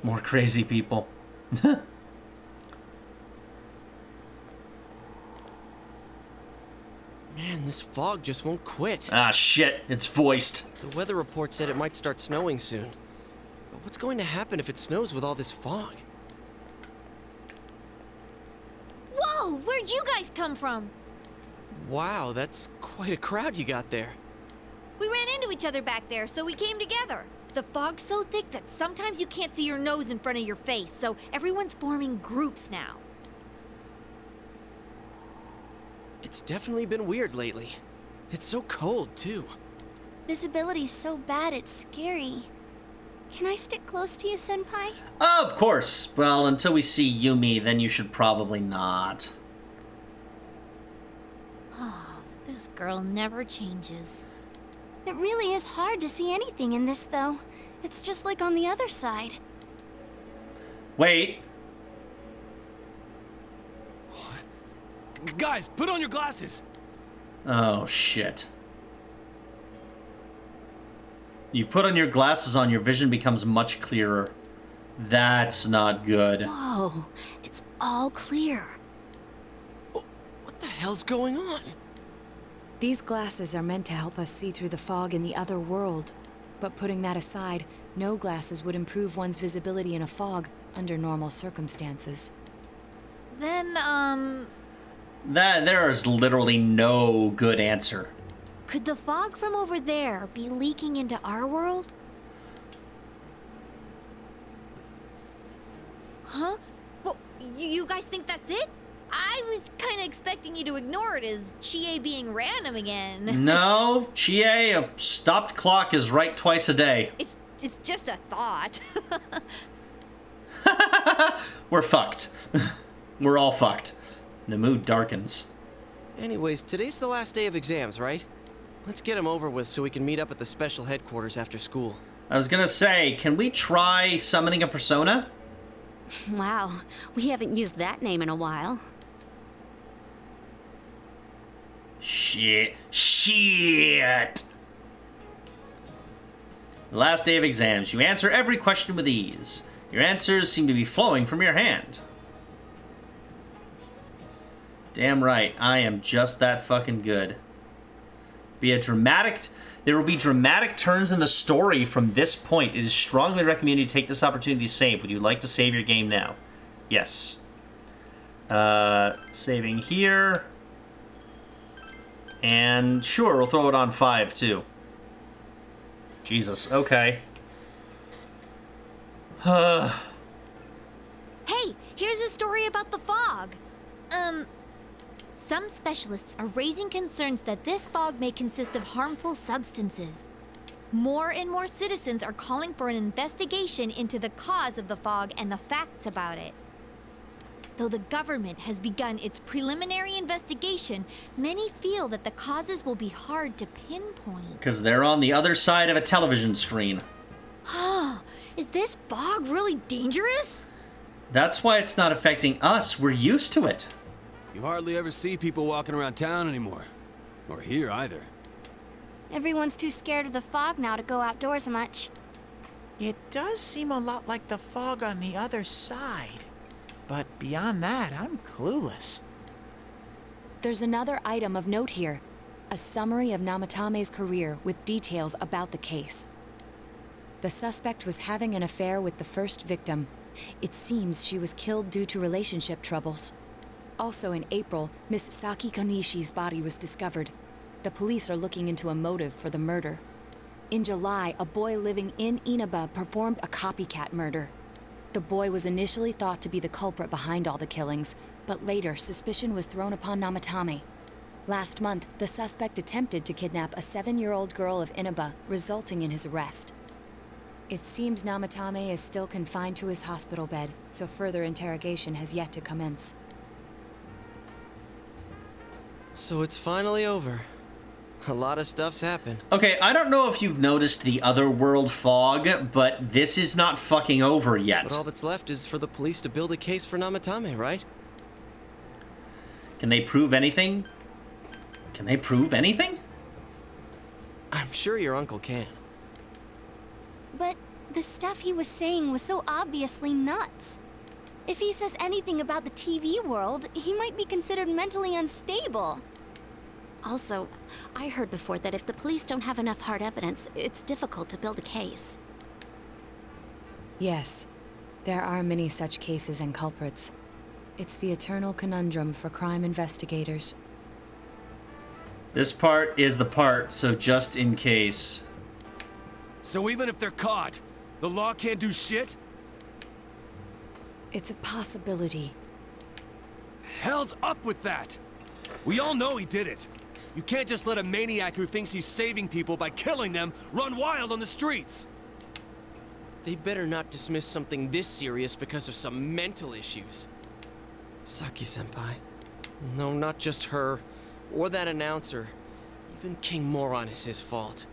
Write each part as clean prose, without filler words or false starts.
More crazy people. Man, this fog just won't quit. Ah, shit. It's voiced. The weather report said it might start snowing soon. But what's going to happen if it snows with all this fog? Whoa! Where'd you guys come from? Wow, that's quite a crowd you got there. We ran into each other back there, so we came together. The fog's so thick that sometimes you can't see your nose in front of your face, so everyone's forming groups now. It's definitely been weird lately. It's so cold, too. Visibility's so bad it's scary. Can I stick close to you, Senpai? Of course. Well, until we see Yumi, then you should probably not. Oh, this girl never changes. It really is hard to see anything in this, though. It's just like on the other side. Wait. Guys, put on your glasses! Oh, shit. You put on your glasses on, your vision becomes much clearer. That's not good. Whoa, it's all clear. What the hell's going on? These glasses are meant to help us see through the fog in the other world. But putting that aside, no glasses would improve one's visibility in a fog under normal circumstances. Then, There is literally no good answer. could the fog from over there be leaking into our world? Huh? Well, you guys think that's it? I was kind of expecting you to ignore it as Chie being random again. No, Chie, a stopped clock is right twice a day. It's just a thought. We're fucked. We're all fucked. The mood darkens. Anyways, today's the last day of exams, right? Let's get them over with so we can meet up at the special headquarters after school. I was gonna say, can we try summoning a persona? Wow, we haven't used that name in a while. Shit. The last day of exams. You answer every question with ease. Your answers seem to be flowing from your hand. Damn right, I am just that fucking good. There will be dramatic turns in the story from this point. It is strongly recommended you take this opportunity to save. Would you like to save your game now? Yes. Saving here. And sure, we'll throw it on 5 too. Jesus, okay. Hey, here's a story about the fog. Some specialists are raising concerns that this fog may consist of harmful substances. More and more citizens are calling for an investigation into the cause of the fog and the facts about it. Though the government has begun its preliminary investigation, many feel that the causes will be hard to pinpoint. Because they're on the other side of a television screen. Is this fog really dangerous? That's why it's not affecting us. We're used to it. You hardly ever see people walking around town anymore. Or here either. Everyone's too scared of the fog now to go outdoors much. It does seem a lot like the fog on the other side. But beyond that, I'm clueless. There's another item of note here. A summary of Namatame's career with details about the case. The suspect was having an affair with the first victim. It seems she was killed due to relationship troubles. Also in April, Miss Saki Konishi's body was discovered. The police are looking into a motive for the murder. In July, a boy living in Inaba performed a copycat murder. The boy was initially thought to be the culprit behind all the killings, but later suspicion was thrown upon Namatame. Last month, the suspect attempted to kidnap a 7-year-old girl of Inaba, resulting in his arrest. It seems Namatame is still confined to his hospital bed, so further interrogation has yet to commence. So it's finally over. A lot of stuff's happened. Okay, I don't know if you've noticed the other world fog, but this is not fucking over yet. But all that's left is for the police to build a case for Namatame, right? Can they prove anything? Can they prove anything? I'm sure your uncle can. But The stuff he was saying was so obviously nuts. If he says anything about the TV world, he might be considered mentally unstable. Also, I heard before that if the police don't have enough hard evidence, it's difficult to build a case. Yes, there are many such cases and culprits. It's the eternal conundrum for crime investigators. This part is the part, so just in case. So even if they're caught, the law can't do shit? It's a possibility. Hell's up with that! We all know he did it. You can't just let a maniac who thinks he's saving people by killing them run wild on the streets. They'd better not dismiss something this serious because of some mental issues. Saki-senpai. No, not just her. Or that announcer. Even King Moron is his fault.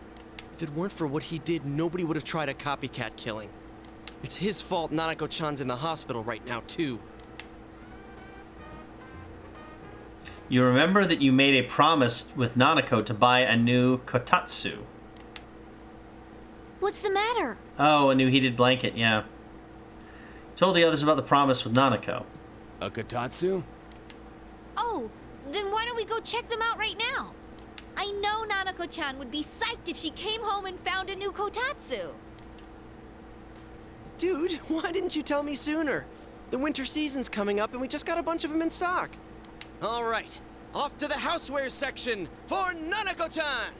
If it weren't for what he did, nobody would have tried a copycat killing. It's his fault Nanako-chan's in the hospital right now, too. You remember that you made a promise with Nanako to buy a new kotatsu. What's the matter? Oh, a new heated blanket, yeah. Told the others about the promise with Nanako. A kotatsu? Oh, then why don't we go check them out right now? I know Nanako-chan would be psyched if she came home and found a new kotatsu. Dude, why didn't you tell me sooner? The winter season's coming up and we just got a bunch of them in stock. All right, off to the housewares section for Nanako-chan!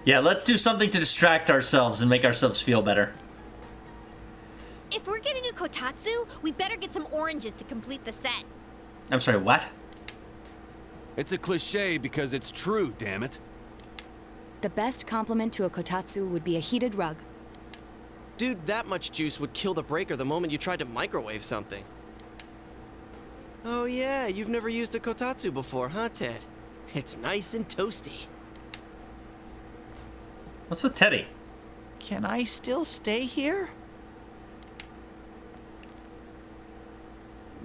Yeah, let's do something to distract ourselves and make ourselves feel better. If we're getting a kotatsu, we better get some oranges to complete the set. I'm sorry, what? It's a cliche because it's true, damn it. The best compliment to a kotatsu would be a heated rug. Dude, that much juice would kill the breaker the moment you tried to microwave something. Oh yeah, you've never used a kotatsu before, huh, Ted? It's nice and toasty. What's with Teddy? Can I still stay here?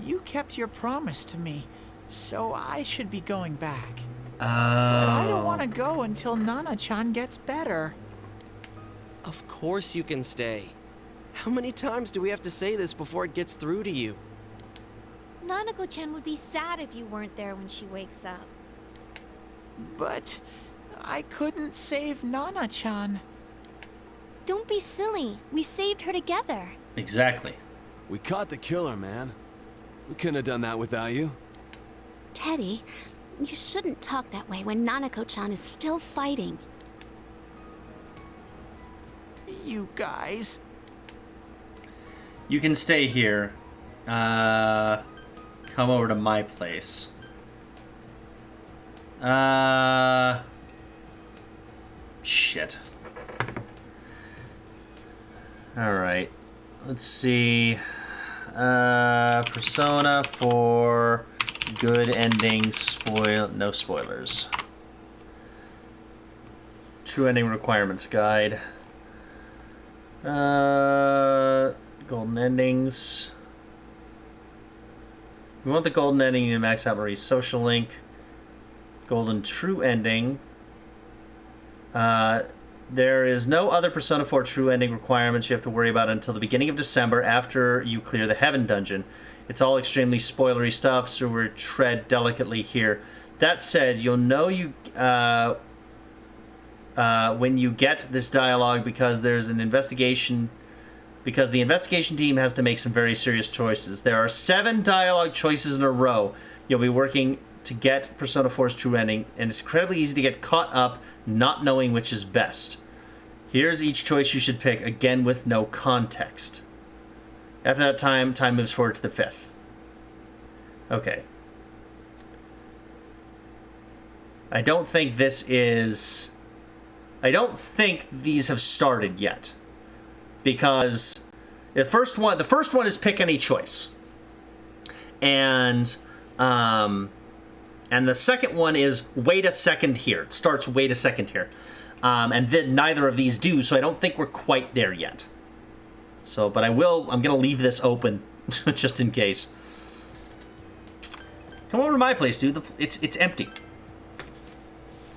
You kept your promise to me, so I should be going back. But I don't want to go until Nana-chan gets better. Of course you can stay. How many times do we have to say this before it gets through to you? Nanako-chan would be sad if you weren't there when she wakes up. But I couldn't save Nana-chan. Don't be silly. We saved her together. Exactly. We caught the killer, man. We couldn't have done that without you. Teddy, you shouldn't talk that way when Nanako-chan is still fighting. You guys. You can stay here. Come over to my place. Shit. Alright. Let's see. Persona 4. Good ending. No spoilers. True ending requirements guide. Golden endings. We want the golden ending to max out Marie's social link. Golden true ending. There is no other Persona 4 true ending requirements you have to worry about until the beginning of December after you clear the Heaven Dungeon. It's all extremely spoilery stuff, so we'll tread delicately here. That said, you'll know when you get this dialogue because there's an investigation, because the investigation team has to make some very serious choices. There are 7 dialogue choices in a row. You'll be working to get Persona 4's true ending, and it's incredibly easy to get caught up not knowing which is best. Here's each choice you should pick, again with no context. After that time moves forward to the 5th. Okay. I don't think these have started yet. Because the first one is pick any choice. And the second one is wait a second here. It starts wait a second here. And then neither of these do, so I don't think we're quite there yet. So, but I'm going to leave this open just in case. Come over to my place, dude. It's empty.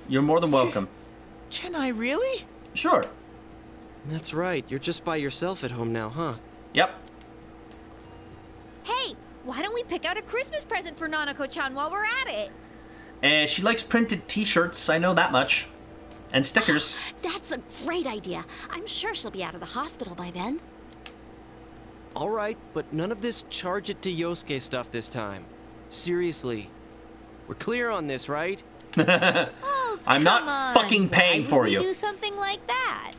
You're more than welcome. Can I really? Sure. That's right, you're just by yourself at home now, huh? Yep. Hey, why don't we pick out a Christmas present for Nanako-chan while we're at it? And she likes printed t-shirts, I know that much. And stickers. That's a great idea. I'm sure she'll be out of the hospital by then. Alright, but none of this charge it to Yosuke stuff this time. Seriously. We're clear on this, right? Oh, I'm not come on. fucking paying Why for would you. we do something like that?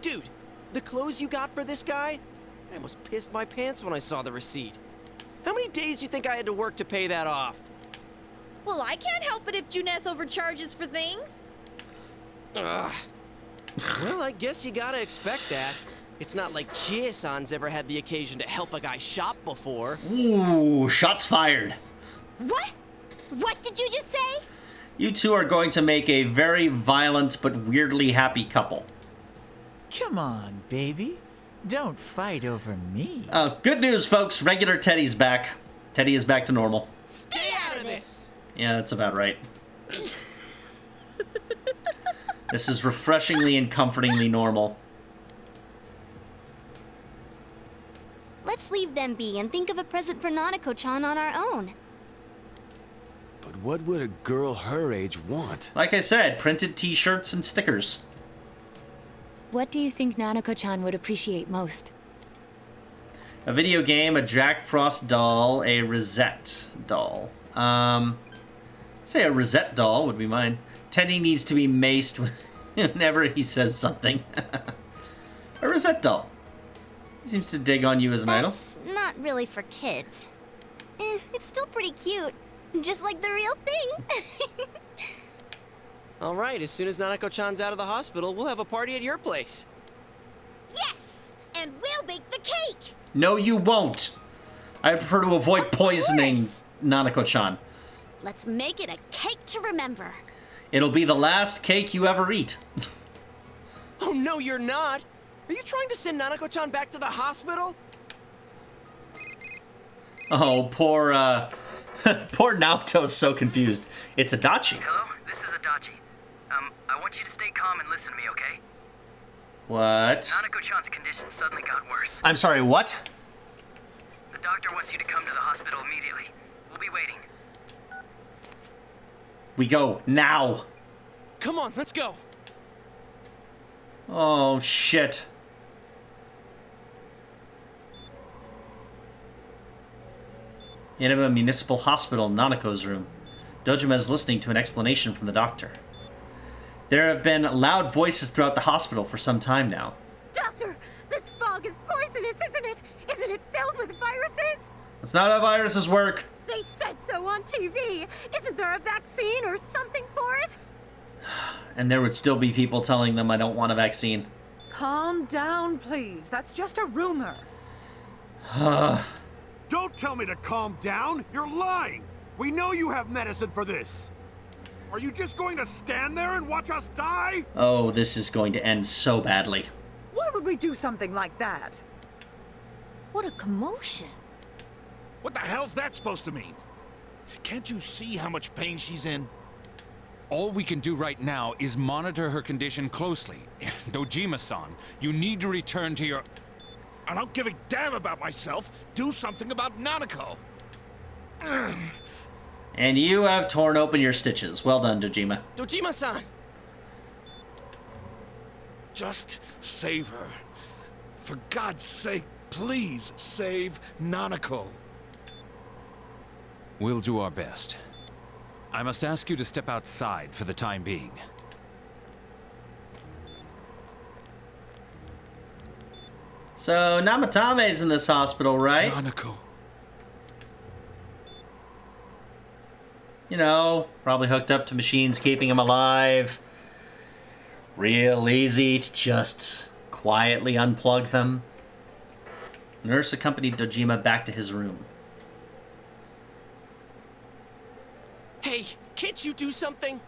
Dude, the clothes you got for this guy? I almost pissed my pants when I saw the receipt. How many days do you think I had to work to pay that off? Well, I can't help it if Junes overcharges for things. Ugh. Well, I guess you gotta expect that. It's not like Chie-san's ever had the occasion to help a guy shop before. Ooh, shots fired. What? What did you just say? You two are going to make a very violent but weirdly happy couple. Come on, baby. Don't fight over me. Good news, folks. Regular Teddy's back. Teddy is back to normal. Stay out of this! Yeah, that's about right. This is refreshingly and comfortingly normal. Let's leave them be and think of a present for Nanako-chan on our own. But what would a girl her age want? Like I said, printed t-shirts and stickers. What do you think Nanako-chan would appreciate most? A video game, a Jack Frost doll, a Rosette doll. I'd say a Rosette doll would be mine. Teddy needs to be maced whenever he says something. A Rosette doll. He seems to dig on you as an idol. That's not really for kids. It's still pretty cute. Just like the real thing. Alright, as soon as Nanako-chan's out of the hospital, we'll have a party at your place. Yes! And we'll bake the cake! No, you won't. I prefer to avoid Of poisoning course. Nanako-chan. Let's make it a cake to remember. It'll be the last cake you ever eat. Oh, no, you're not! Are you trying to send Nanako-chan back to the hospital? Oh, poor, poor Naoto's so confused. It's Adachi. Hello, this is Adachi. I want you to stay calm and listen to me, okay? What? Nanako-chan's condition suddenly got worse. I'm sorry, what? The doctor wants you to come to the hospital immediately. We'll be waiting. We go now. Come on, let's go! Oh, shit. Inaba Municipal Hospital, Nanako's room. Dojima is listening to an explanation from the doctor. There have been loud voices throughout the hospital for some time now. Doctor, this fog is poisonous, isn't it? Isn't it filled with viruses? That's not how viruses work. They said so on TV. Isn't there a vaccine or something for it? And there would still be people telling them I don't want a vaccine. Calm down, please. That's just a rumor. Don't tell me to calm down! You're lying! We know you have medicine for this! Are you just going to stand there and watch us die? Oh, this is going to end so badly. Why would we do something like that? What a commotion. What the hell's that supposed to mean? Can't you see how much pain she's in? All we can do right now is monitor her condition closely. Dojima-san, you need to return to your... I don't give a damn about myself. Do something about Nanako. And you have torn open your stitches. Well done, Dojima. Dojima-san! Just save her. For God's sake, please save Nanako. We'll do our best. I must ask you to step outside for the time being. So, Namatame's in this hospital, right? Nanako. You know, probably hooked up to machines keeping him alive. Real easy to just quietly unplug them. Nurse accompanied Dojima back to his room. Hey, can't you do something?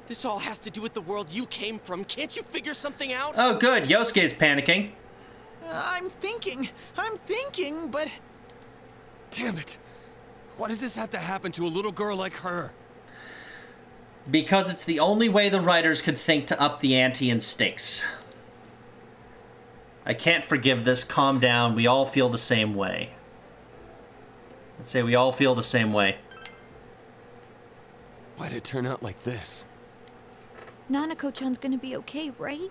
This all has to do with the world you came from. Can't you figure something out? Oh, good. Yosuke's panicking. I'm thinking, but... Damn it! Why does this have to happen to a little girl like her? Because it's the only way the writers could think to up the ante in stakes. I can't forgive this. Calm down. We all feel the same way. Let's say we all feel the same way. Why'd it turn out like this? Nanako-chan's gonna be okay, right?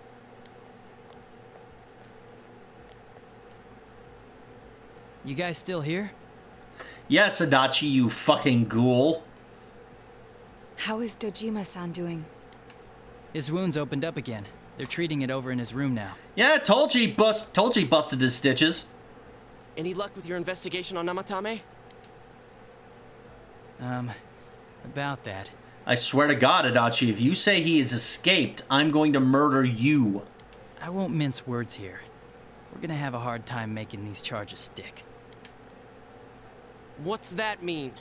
You guys still here? Yes, Adachi, you fucking ghoul. How is Dojima-san doing? His wounds opened up again. They're treating it over in his room now. Yeah, told you he busted his stitches. Any luck with your investigation on Namatame? About that. I swear to God, Adachi, if you say he has escaped, I'm going to murder you. I won't mince words here. We're gonna have a hard time making these charges stick. What's that mean?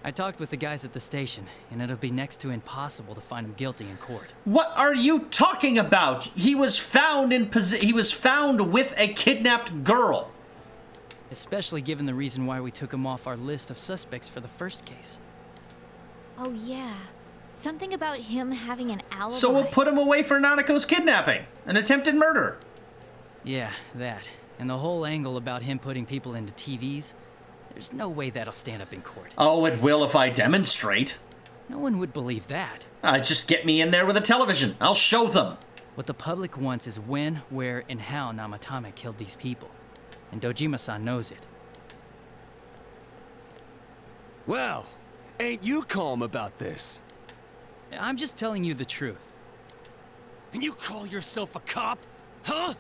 I talked with the guys at the station, and it'll be next to impossible to find him guilty in court. What are you talking about? He was found with a kidnapped girl. Especially given the reason why we took him off our list of suspects for the first case. Oh yeah. Something about him having an alibi. So we'll put him away for Nanako's kidnapping, an attempted murder. Yeah, that. And the whole angle about him putting people into TVs, there's no way that'll stand up in court. Oh, it will if I demonstrate. No one would believe that. Just get me in there with a television. I'll show them. What the public wants is when, where, and how Namatame killed these people. And Dojima-san knows it. Well, ain't you calm about this? I'm just telling you the truth. And you call yourself a cop? Huh?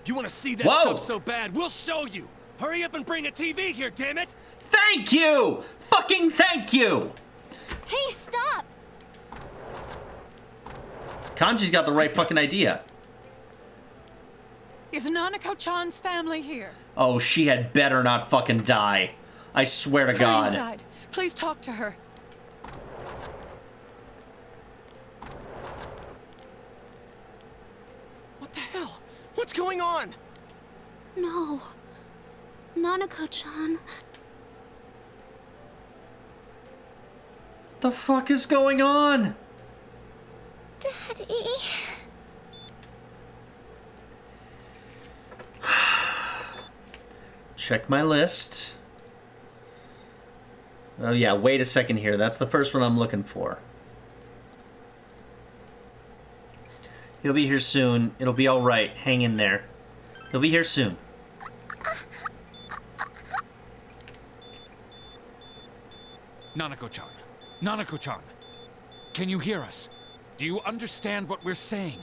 You want to see that Whoa. stuff so bad, we'll show you! Hurry up and bring a TV here, damn it! Thank you! Fucking thank you! Hey, stop! Kanji's got the right fucking idea. Is Nanako-chan's family here? Oh, she had better not fucking die. I swear to Hurry God. inside. Please talk to her. What the hell? What's going on? No. Nanako-chan. What the fuck is going on? Daddy. Check my list. Oh yeah, wait a second here. That's the first one I'm looking for. He'll be here soon. It'll be alright. Hang in there. He'll be here soon. Nanako-chan. Nanako-chan. Can you hear us? Do you understand what we're saying?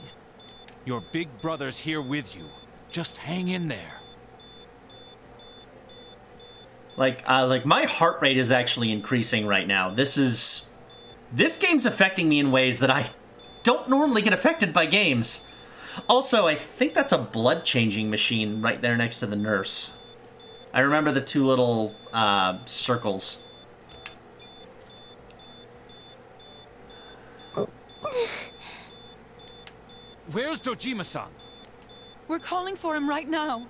Your big brother's here with you. Just hang in there. Like my heart rate is actually increasing right now. This game's affecting me in ways that I don't normally get affected by games. Also, I think that's a blood changing machine right there next to the nurse. I remember the two little circles. Where's Dojima-san? We're calling for him right now.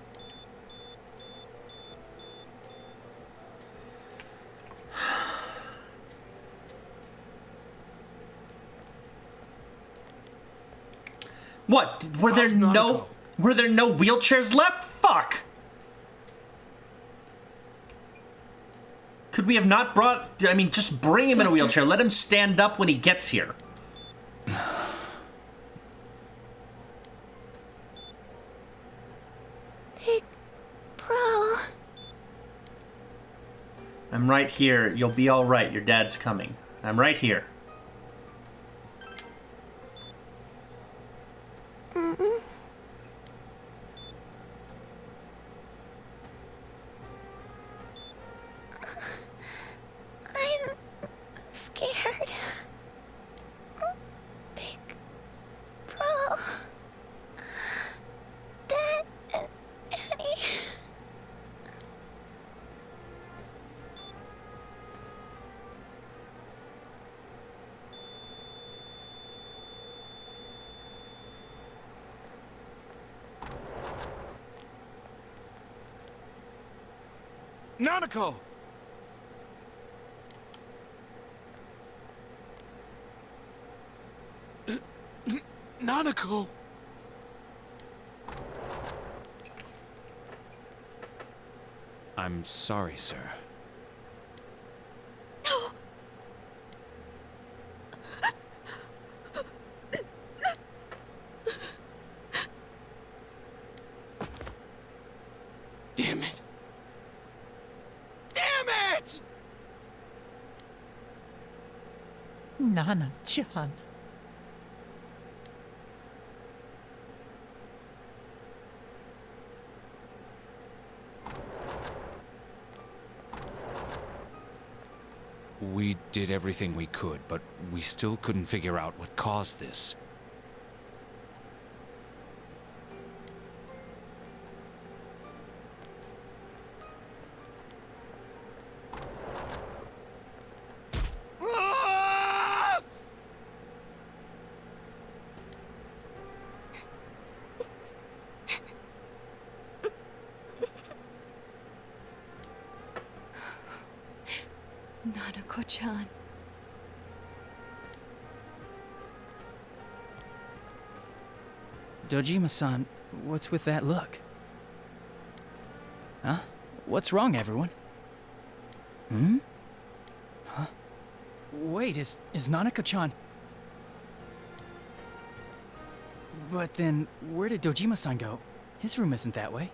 What? Were there no wheelchairs left? Fuck! Could we have not brought... I mean, just bring him in a wheelchair. Let him stand up when he gets here. Big bro. I'm right here. You'll be all right. Your dad's coming. I'm right here. Mm-mm. I'm scared. Big bro. Daddy. Nanako! Nanako! I'm sorry, sir. Damn it! Damn it! Nana-chan. We did everything we could, but we still couldn't figure out what caused this. Nanako-chan. Dojima-san, what's with that look? Huh? What's wrong, everyone? Hmm? Huh? Wait, is Nanako-chan... But then, where did Dojima-san go? His room isn't that way.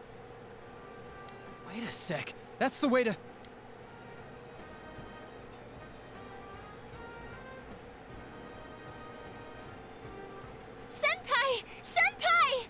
Wait a sec. That's the way to... Senpai! Senpai!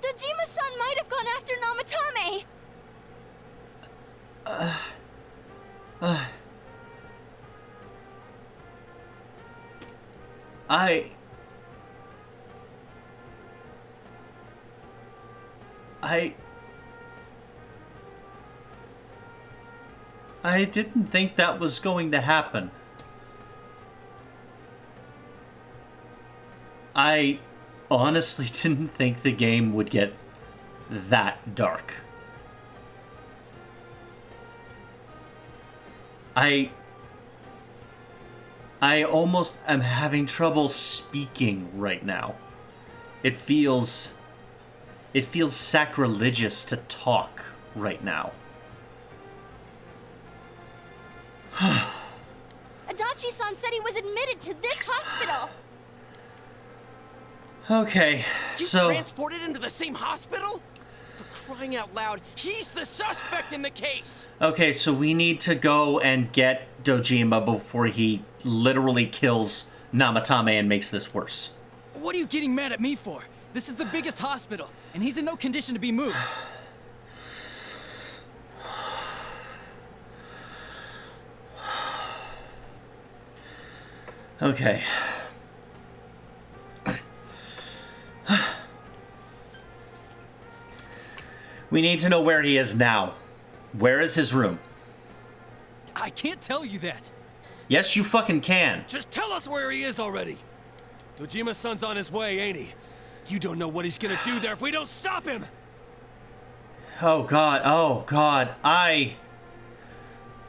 Dojima-san might have gone after Namatame! I didn't think that was going to happen. I honestly didn't think the game would get that dark. I almost am having trouble speaking right now. It feels sacrilegious to talk right now. Adachi-san said he was admitted to this hospital! Okay, You so... transported him to the same hospital? For crying out loud, he's the suspect in the case! Okay, so we need to go and get Dojima before he literally kills Namatame and makes this worse. What are you getting mad at me for? This is the biggest hospital, and he's in no condition to be moved. Okay. We need to know where he is now. Where is his room? I can't tell you that. Yes, you fucking can. Just tell us where he is already! Dojima-san's on his way, ain't he? You don't know what he's gonna do there if we don't stop him! Oh god, I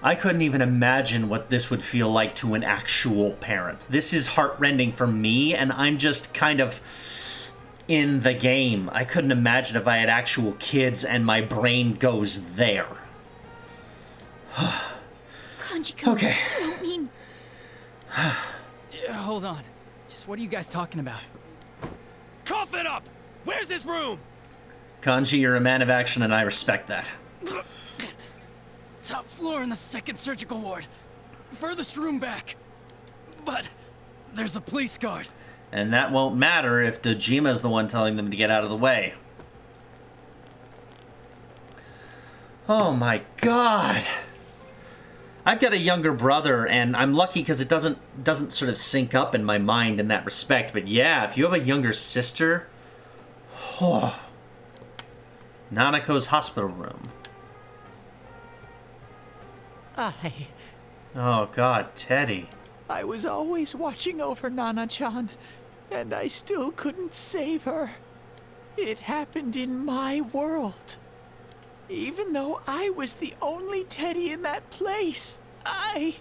couldn't even imagine what this would feel like to an actual parent. This is heartrending for me, and I'm just kind of in the game. I couldn't imagine if I had actual kids and my brain goes there. Kanji-kun, Okay. I don't mean... Yeah, hold on. Just what are you guys talking about? Cough it up! Where's this room? Kanji, you're a man of action, and I respect that. Top floor in the second surgical ward. Furthest room back. But there's a police guard. And that won't matter if Dojima's the one telling them to get out of the way. Oh my god! I've got a younger brother, and I'm lucky because it doesn't sort of sync up in my mind in that respect. But yeah, if you have a younger sister... Oh. Nanako's hospital room. Oh God, Teddy. I was always watching over Nana-chan, and I still couldn't save her. It happened in my world. Even though I was the only Teddy in that place, I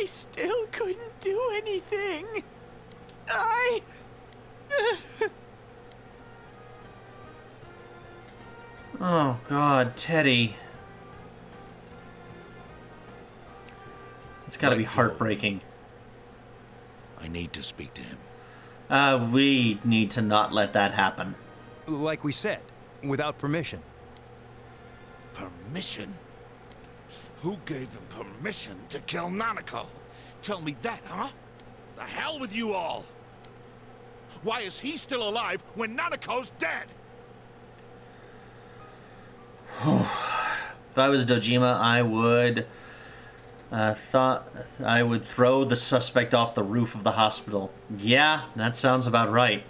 still couldn't do anything. Oh God, Teddy. It's gotta be heartbreaking. I need to speak to him. We need to not let that happen. Like we said, without permission. Permission? Who gave them permission to kill Nanako? Tell me that, huh? The hell with you all! Why is he still alive when Nanako's dead? If I was Dojima, I would throw the suspect off the roof of the hospital. Yeah, that sounds about right.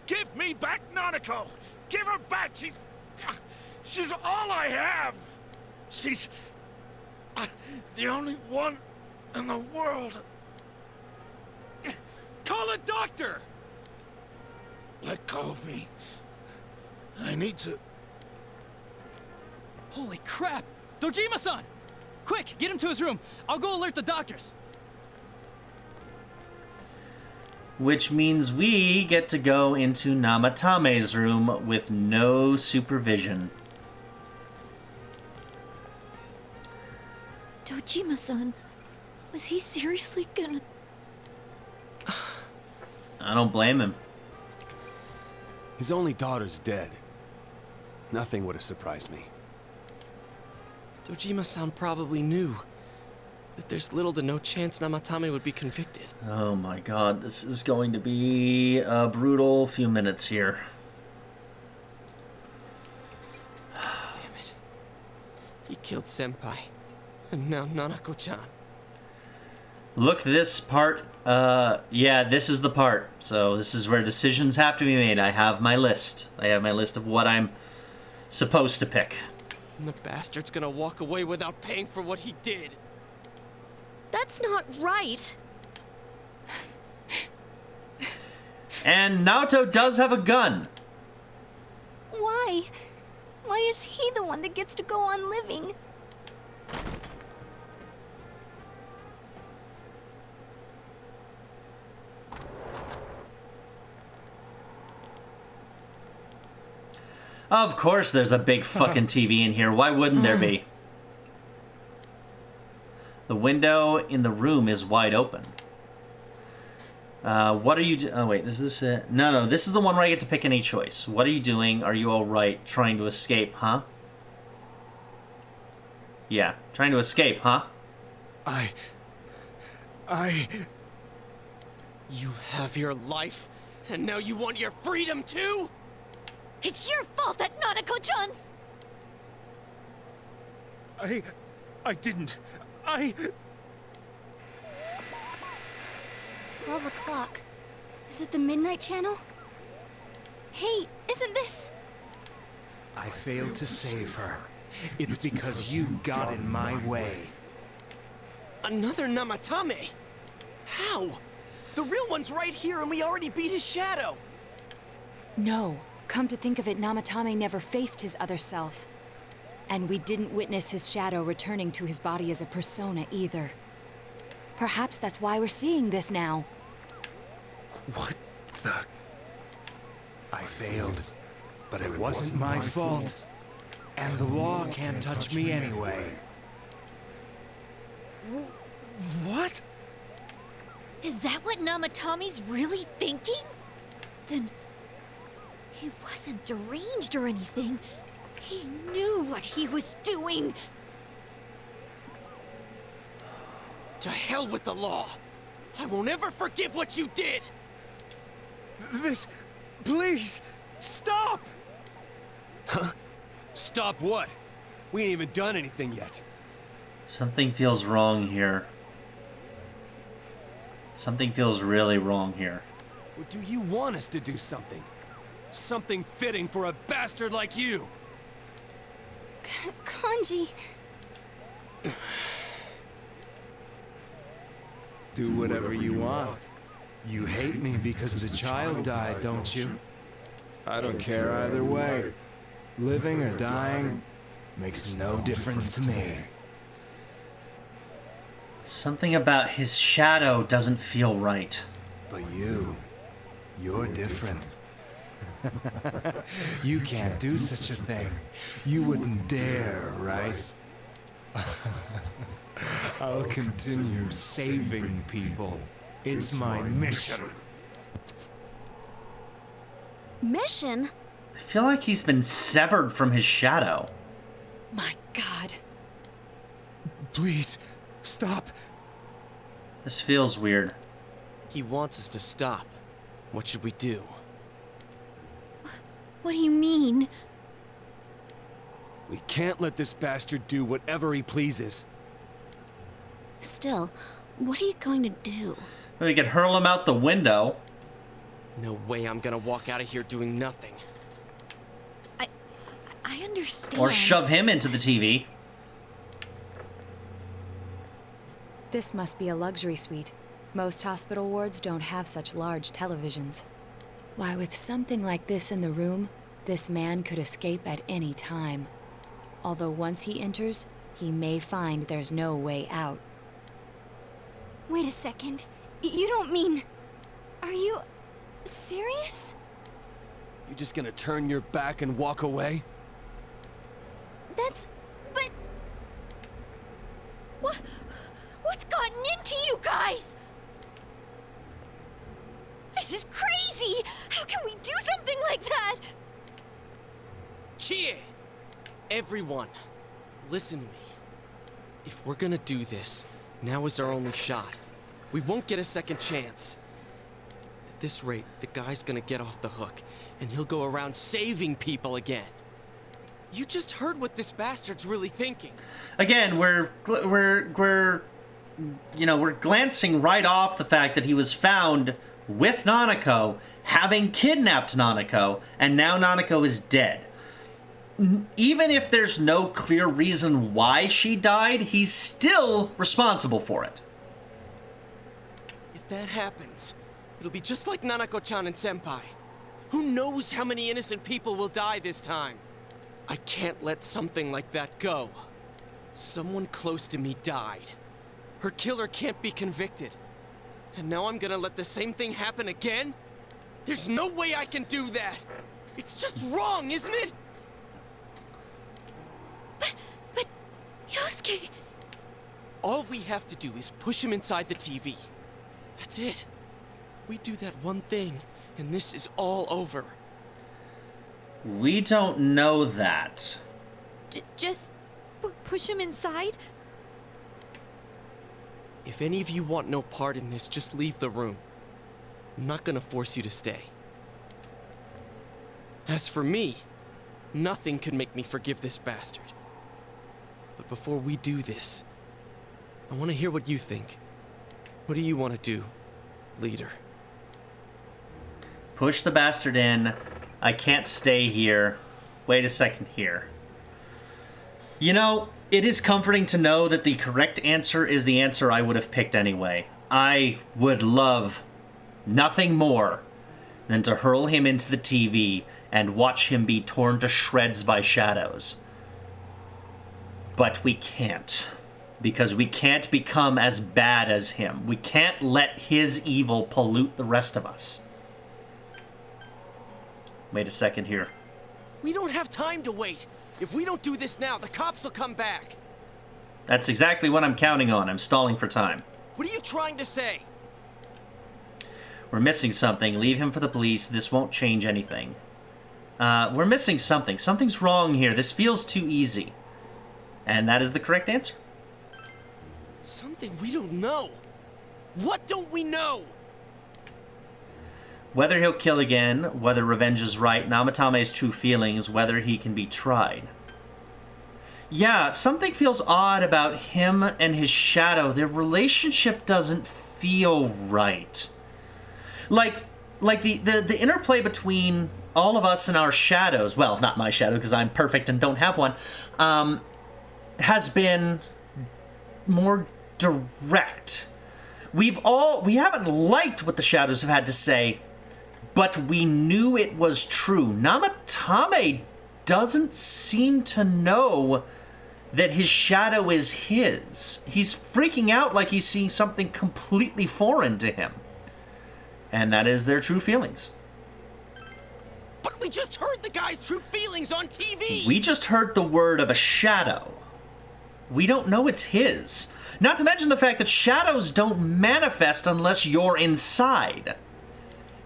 Give me back Nanako! Give her back! She's all I have! She's the only one in the world. Call a doctor! Let go of me. I need to... Holy crap! Dojima-san! Quick, get him to his room. I'll go alert the doctors. Which means we get to go into Namatame's room with no supervision. Dojima-san, was he seriously gonna... I don't blame him. His only daughter's dead. Nothing would have surprised me. Dojima-san probably knew that there's little to no chance Namatame would be convicted. Oh my God, this is going to be a brutal few minutes here. Damn it. He killed Senpai, and now Nanako-chan. Look, this part, yeah, this is the part. So this is where decisions have to be made. I have my list. I have my list of what I'm supposed to pick. And the bastard's gonna walk away without paying for what he did. That's not right. And Naoto does have a gun. Why? Why is he the one that gets to go on living? Of course there's a big fucking TV in here. Why wouldn't there be? The window in the room is wide open. What are you oh wait, is this it? No, this is the one where I get to pick any choice. What are you doing? Are you alright? Trying to escape, huh? Yeah, trying to escape, huh? You have your life, and now you want your freedom too? It's your fault that Nanako-chan's... I didn't. 12 o'clock. Is it the Midnight Channel? Hey, isn't this... I failed to save her. It's because you got in my way. Another Namatame? How? The real one's right here and we already beat his shadow. No. Come to think of it, Namatame never faced his other self. And we didn't witness his shadow returning to his body as a persona either. Perhaps that's why we're seeing this now. What the... I failed, but it wasn't my fault. And the law can't touch me anyway. What? Is that what Namatame's really thinking? Then... he wasn't deranged or anything. He knew what he was doing. To hell with the law. I won't ever forgive what you did. This... please, stop! Huh? Stop what? We ain't even done anything yet. Something feels wrong here. Something feels really wrong here. Or do you want us to do something? Something fitting for a bastard like you! Kanji... Do whatever you want. You hate me because the child died, don't you? I don't care either way. Living or dying makes no difference to me. Something about his shadow doesn't feel right. But you're different. You can't do such a thing. You wouldn't dare, right? I'll continue saving people. It's my mission. Mission? I feel like he's been severed from his shadow. My God. Please, stop. This feels weird. He wants us to stop. What should we do? What do you mean? We can't let this bastard do whatever he pleases. Still, what are you going to do? We could hurl him out the window. No way I'm gonna walk out of here doing nothing. I understand. Or shove him into the TV. This must be a luxury suite. Most hospital wards don't have such large televisions. Why, with something like this in the room, this man could escape at any time. Although once he enters, he may find there's no way out. Wait a second. You don't mean... Are you... serious? You just gonna turn your back and walk away? But... What's gotten into you guys? This is crazy! How can we do something like that? Chie! Everyone, listen to me. If we're gonna do this, now is our only shot. We won't get a second chance. At this rate, the guy's gonna get off the hook, and he'll go around saving people again. You just heard what this bastard's really thinking. Again, we're glancing right off the fact that he was found with Nanako, having kidnapped Nanako, and now Nanako is dead. Even if there's no clear reason why she died, he's still responsible for it. If that happens, it'll be just like Nanako-chan and Senpai. Who knows how many innocent people will die this time? I can't let something like that go. Someone close to me died. Her killer can't be convicted. And now I'm gonna let the same thing happen again? There's no way I can do that! It's just wrong, isn't it? But... Yosuke... All we have to do is push him inside the TV. That's it. We do that one thing, and this is all over. We don't know that. Just push him inside? If any of you want no part in this, just leave the room. I'm not gonna force you to stay. As for me, nothing could make me forgive this bastard. But before we do this, I want to hear what you think. What do you want to do, leader? Push the bastard in. I can't stay here. Wait a second here. You know, it is comforting to know that the correct answer is the answer I would have picked anyway. I would love nothing more than to hurl him into the TV and watch him be torn to shreds by shadows. But we can't. Because we can't become as bad as him. We can't let his evil pollute the rest of us. Wait a second here. We don't have time to wait. If we don't do this now, the cops will come back. That's exactly what I'm counting on. I'm stalling for time. What are you trying to say? We're missing something. Leave him for the police. This won't change anything. We're missing something. Something's wrong here. This feels too easy. And that is the correct answer. Something we don't know. What don't we know? Whether he'll kill again, whether revenge is right, Namatame's true feelings, whether he can be tried. Yeah, something feels odd about him and his shadow. Their relationship doesn't feel right. Like the interplay between all of us and our shadows, well, not my shadow because I'm perfect and don't have one, has been more direct. we haven't liked what the Shadows have had to say, but we knew it was true. Namatame doesn't seem to know that his shadow is his. He's freaking out like he's seeing something completely foreign to him. And that is their true feelings. But we just heard the guy's true feelings on TV! We just heard the word of a shadow. We don't know it's his. Not to mention the fact that shadows don't manifest unless you're inside.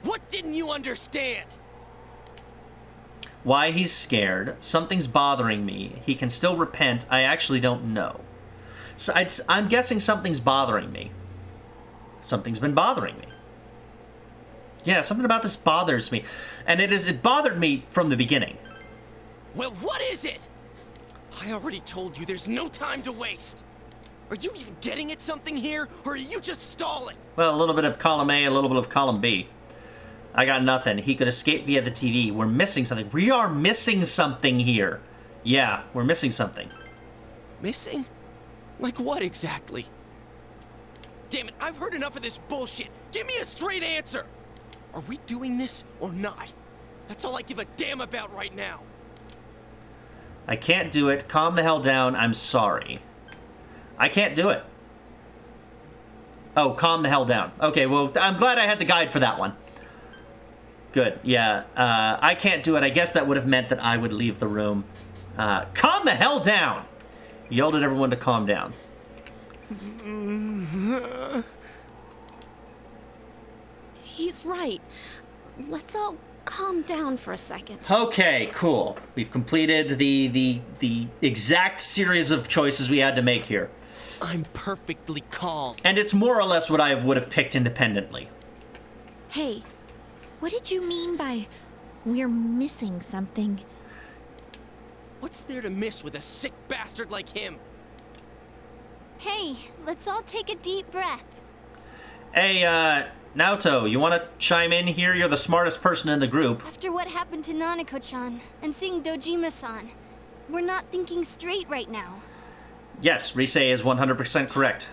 What didn't you understand? Why he's scared. Something's bothering me. He can still repent. I actually don't know. So I'm guessing something's bothering me. Something's been bothering me. Yeah, something about this bothers me. And it bothered me from the beginning. Well, what is it? I already told you there's no time to waste. Are you even getting at something here, or are you just stalling? Well, a little bit of column A, a little bit of column B. I got nothing. He could escape via the TV. We're missing something. We are missing something here. Yeah, we're missing something. Missing? Like what exactly? Damn it, I've heard enough of this bullshit. Give me a straight answer. Are we doing this or not? That's all I give a damn about right now. I can't do it. Calm the hell down. I'm sorry. I can't do it. Oh, calm the hell down. Okay, well, I'm glad I had the guide for that one. Good, yeah. I can't do it. I guess that would have meant that I would leave the room. Calm the hell down! He yelled at everyone to calm down. He's right. Let's all calm down for a second. Okay, cool. We've completed the exact series of choices we had to make here. I'm perfectly calm. And it's more or less what I would have picked independently. Hey, what did you mean by we're missing something? What's there to miss with a sick bastard like him? Hey, let's all take a deep breath. Hey, Naoto, you want to chime in here? You're the smartest person in the group. After what happened to Nanako-chan and seeing Dojima-san, we're not thinking straight right now. Yes, Risei is 100% correct.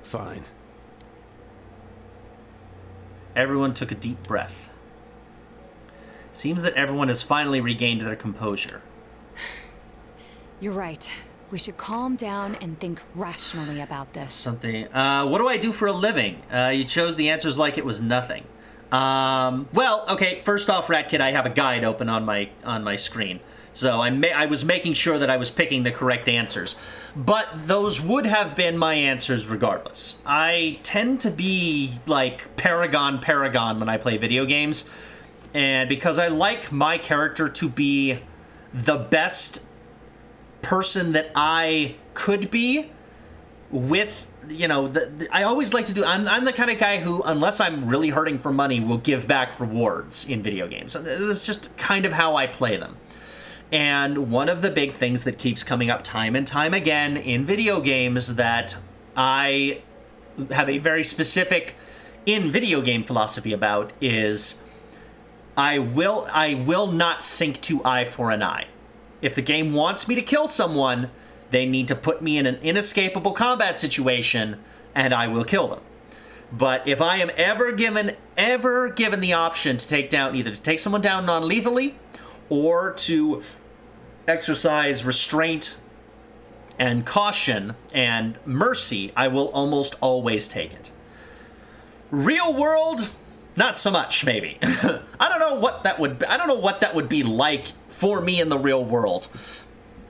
Fine. Everyone took a deep breath. Seems that everyone has finally regained their composure. You're right. We should calm down and think rationally about this. Something. What do I do for a living? You chose the answers like it was nothing. Well, okay. First off, Rat Kid, I have a guide open on my screen, so I was making sure that I was picking the correct answers. But those would have been my answers regardless. I tend to be like Paragon when I play video games, and because I like my character to be the best person that I could be with, you know, I always like to do, I'm the kind of guy who, unless I'm really hurting for money, will give back rewards in video games. That's just kind of how I play them. And one of the big things that keeps coming up time and time again in video games that I have a very specific in video game philosophy about is I will not sink to eye for an eye. If the game wants me to kill someone, they need to put me in an inescapable combat situation, and I will kill them. But if I am ever given the option to take someone down non-lethally, or to exercise restraint and caution and mercy, I will almost always take it. Real world, not so much, maybe. I don't know what that would be like for me in the real world.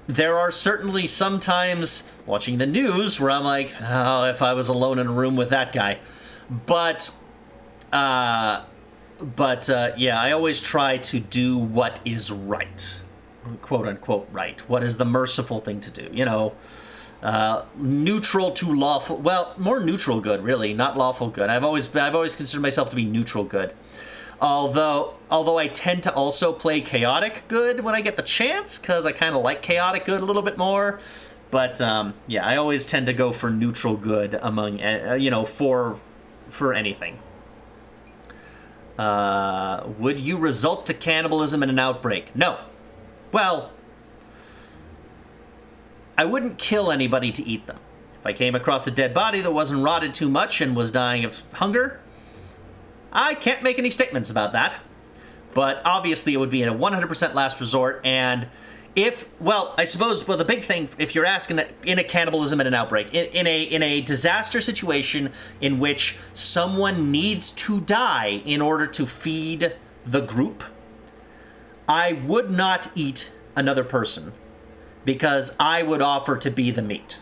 There are certainly some times watching the news where I'm like, oh, if I was alone in a room with that guy. But yeah, I always try to do what is right. Quote unquote right. What is the merciful thing to do? You know, neutral to lawful. Well, more neutral good, really, not lawful good. I've always considered myself to be neutral good. Although I tend to also play chaotic good when I get the chance, because I kind of like chaotic good a little bit more. But yeah, I always tend to go for neutral good among, you know, for anything. Would you result to cannibalism in an outbreak? No. Well, I wouldn't kill anybody to eat them. If I came across a dead body that wasn't rotted too much and was dying of hunger, I can't make any statements about that. But obviously it would be in a 100% last resort, and if, well, I suppose, well, the big thing, if you're asking in a cannibalism and an outbreak, in a disaster situation in which someone needs to die in order to feed the group, I would not eat another person because I would offer to be the meat.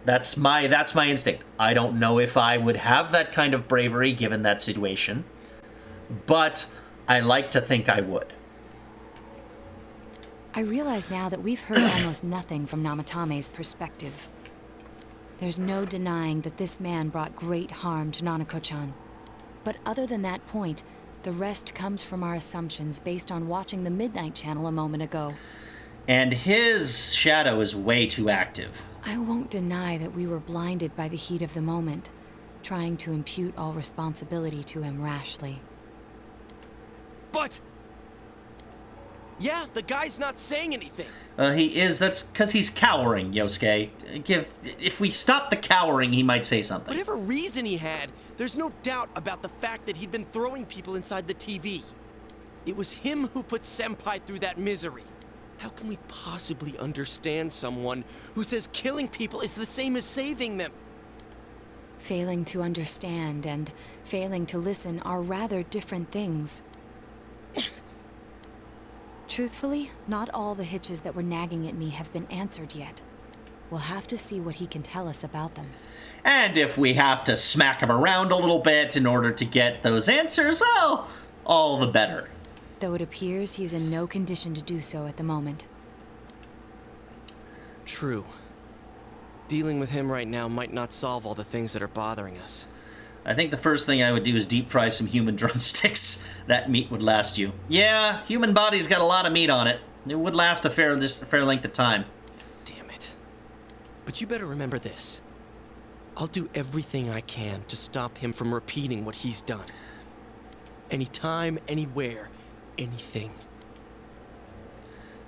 That's my instinct. I don't know if I would have that kind of bravery given that situation, but I like to think I would. I realize now that we've heard almost nothing from Namatame's perspective. There's no denying that this man brought great harm to Nanako-chan. But other than that point, the rest comes from our assumptions based on watching the Midnight Channel a moment ago. And his shadow is way too active. I won't deny that we were blinded by the heat of the moment, trying to impute all responsibility to him rashly. But... yeah, the guy's not saying anything. He is. That's because he's cowering, Yosuke. If we stop the cowering, he might say something. Whatever reason he had, there's no doubt about the fact that he'd been throwing people inside the TV. It was him who put Senpai through that misery. How can we possibly understand someone who says killing people is the same as saving them? Failing to understand and failing to listen are rather different things. Truthfully, not all the hitches that were nagging at me have been answered yet. We'll have to see what he can tell us about them. And if we have to smack him around a little bit in order to get those answers, well, all the better. Though it appears he's in no condition to do so at the moment. True. Dealing with him right now might not solve all the things that are bothering us. I think the first thing I would do is deep fry some human drumsticks. That meat would last you. Yeah, human body's got a lot of meat on it. It would last a fair length of time. Damn it. But you better remember this. I'll do everything I can to stop him from repeating what he's done. Anytime, anywhere, anything.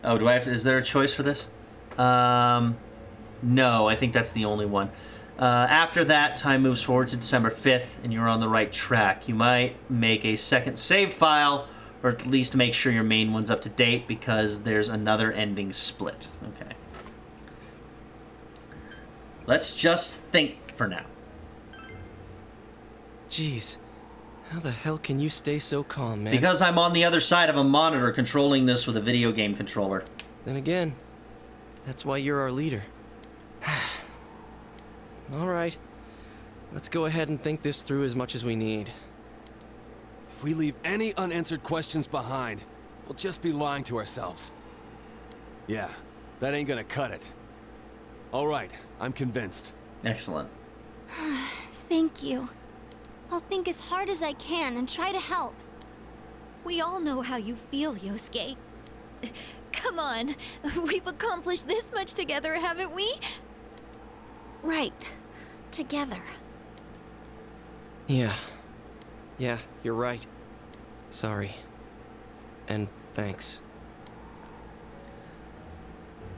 Oh, do I have to, is there a choice for this? No, I think that's the only one. After that, time moves forward to December 5th, and you're on the right track. You might make a second save file, or at least make sure your main one's up to date, because there's another ending split. Okay. Let's just think for now. Jeez, how the hell can you stay so calm, man? Because I'm on the other side of a monitor controlling this with a video game controller. Then again, that's why you're our leader. All right, let's go ahead and think this through as much as we need. If we leave any unanswered questions behind, we'll just be lying to ourselves. Yeah, that ain't gonna cut it. All right, I'm convinced. Excellent. Thank you. I'll think as hard as I can and try to help. We all know how you feel, Yosuke. Come on, we've accomplished this much together, haven't we? Right. Together. Yeah, you're right. Sorry. And thanks.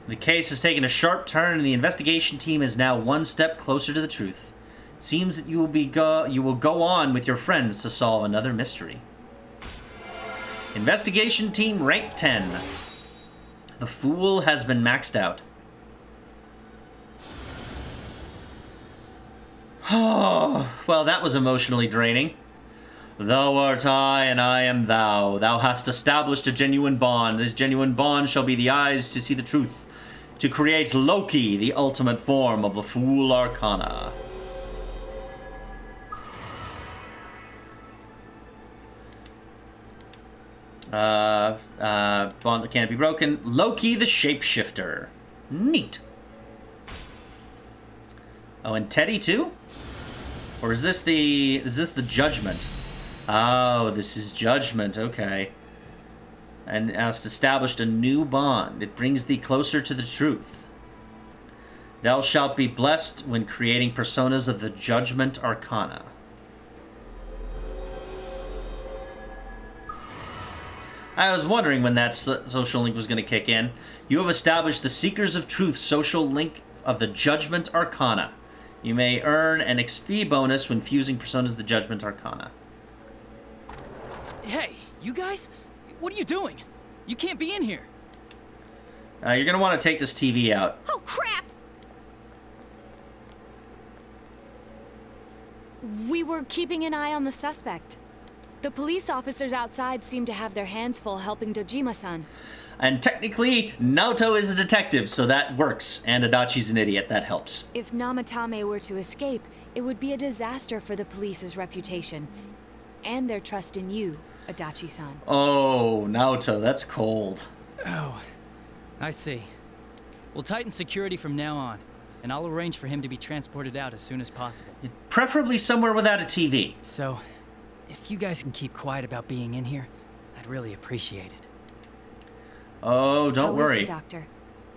The case has taken a sharp turn, and the investigation team is now one step closer to the truth. It seems that you will go on with your friends to solve another mystery. Investigation team rank 10. The Fool has been maxed out. Oh, well, that was emotionally draining. Thou art I, and I am thou. Thou hast established a genuine bond. This genuine bond shall be the eyes to see the truth, to create Loki, the ultimate form of the Fool Arcana. Bond that can't be broken. Loki, the Shapeshifter. Neat. Oh, and Teddy too? Or is this the Judgment? Oh, this is Judgment, okay. And hast established a new bond. It brings thee closer to the truth. Thou shalt be blessed when creating personas of the Judgment Arcana. I was wondering when that social link was going to kick in. You have established the Seekers of Truth social link of the Judgment Arcana. You may earn an XP bonus when fusing personas of the Judgment Arcana. Hey, you guys? What are you doing? You can't be in here. You're going to want to take this TV out. Oh, crap! We were keeping an eye on the suspect. The police officers outside seem to have their hands full helping Dojima-san. And technically, Naoto is a detective, so that works. And Adachi's an idiot, that helps. If Namatame were to escape, it would be a disaster for the police's reputation. And their trust in you, Adachi-san. Oh, Naoto, that's cold. Oh, I see. We'll tighten security from now on, and I'll arrange for him to be transported out as soon as possible. Preferably somewhere without a TV. So, if you guys can keep quiet about being in here, I'd really appreciate it. Oh, don't worry. How is the doctor?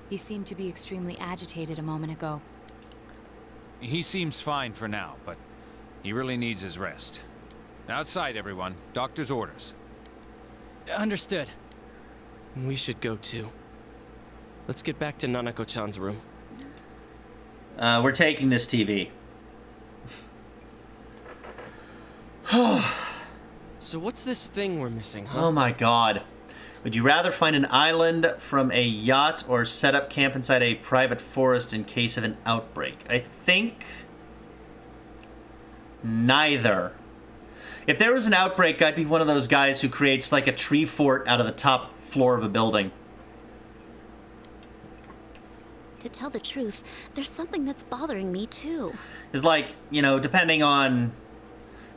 He seemed to be extremely agitated a moment ago. He seems fine for now, but he really needs his rest. Outside, everyone. Doctor's orders. Understood. We should go too. Let's get back to Nanako-chan's room. We're taking this TV. So what's this thing we're missing, huh? Oh my god. Would you rather find an island from a yacht or set up camp inside a private forest in case of an outbreak? I think neither. If there was an outbreak, I'd be one of those guys who creates like a tree fort out of the top floor of a building. To tell the truth, there's something that's bothering me too. It's like, you know, depending on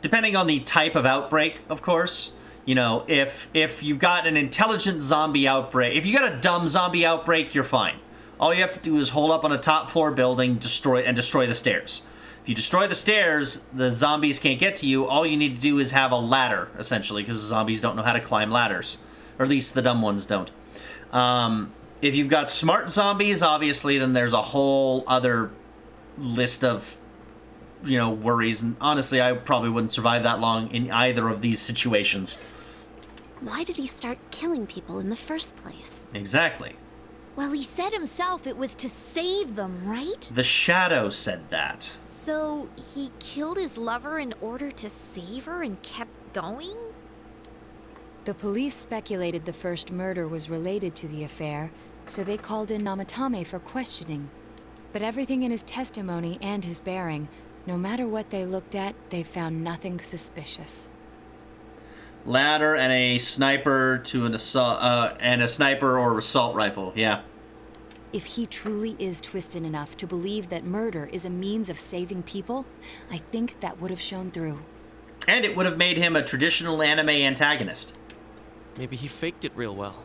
the type of outbreak, of course. You know, if you've got an intelligent zombie outbreak, if you got a dumb zombie outbreak, you're fine. All you have to do is hold up on a top floor building, destroy the stairs. If you destroy the stairs, the zombies can't get to you. All you need to do is have a ladder, essentially, because the zombies don't know how to climb ladders. Or at least the dumb ones don't. If you've got smart zombies, obviously, then there's a whole other list of, you know, worries. And honestly, I probably wouldn't survive that long in either of these situations. Why did he start killing people in the first place? Exactly. Well, he said himself it was to save them, right? The Shadow said that. So he killed his lover in order to save her and kept going? The police speculated the first murder was related to the affair, so they called in Namatame for questioning. But everything in his testimony and his bearing, no matter what they looked at, they found nothing suspicious. Ladder and a sniper to an assault, and a sniper or assault rifle, yeah. If he truly is twisted enough to believe that murder is a means of saving people, I think that would have shown through. And it would have made him a traditional anime antagonist. Maybe he faked it real well.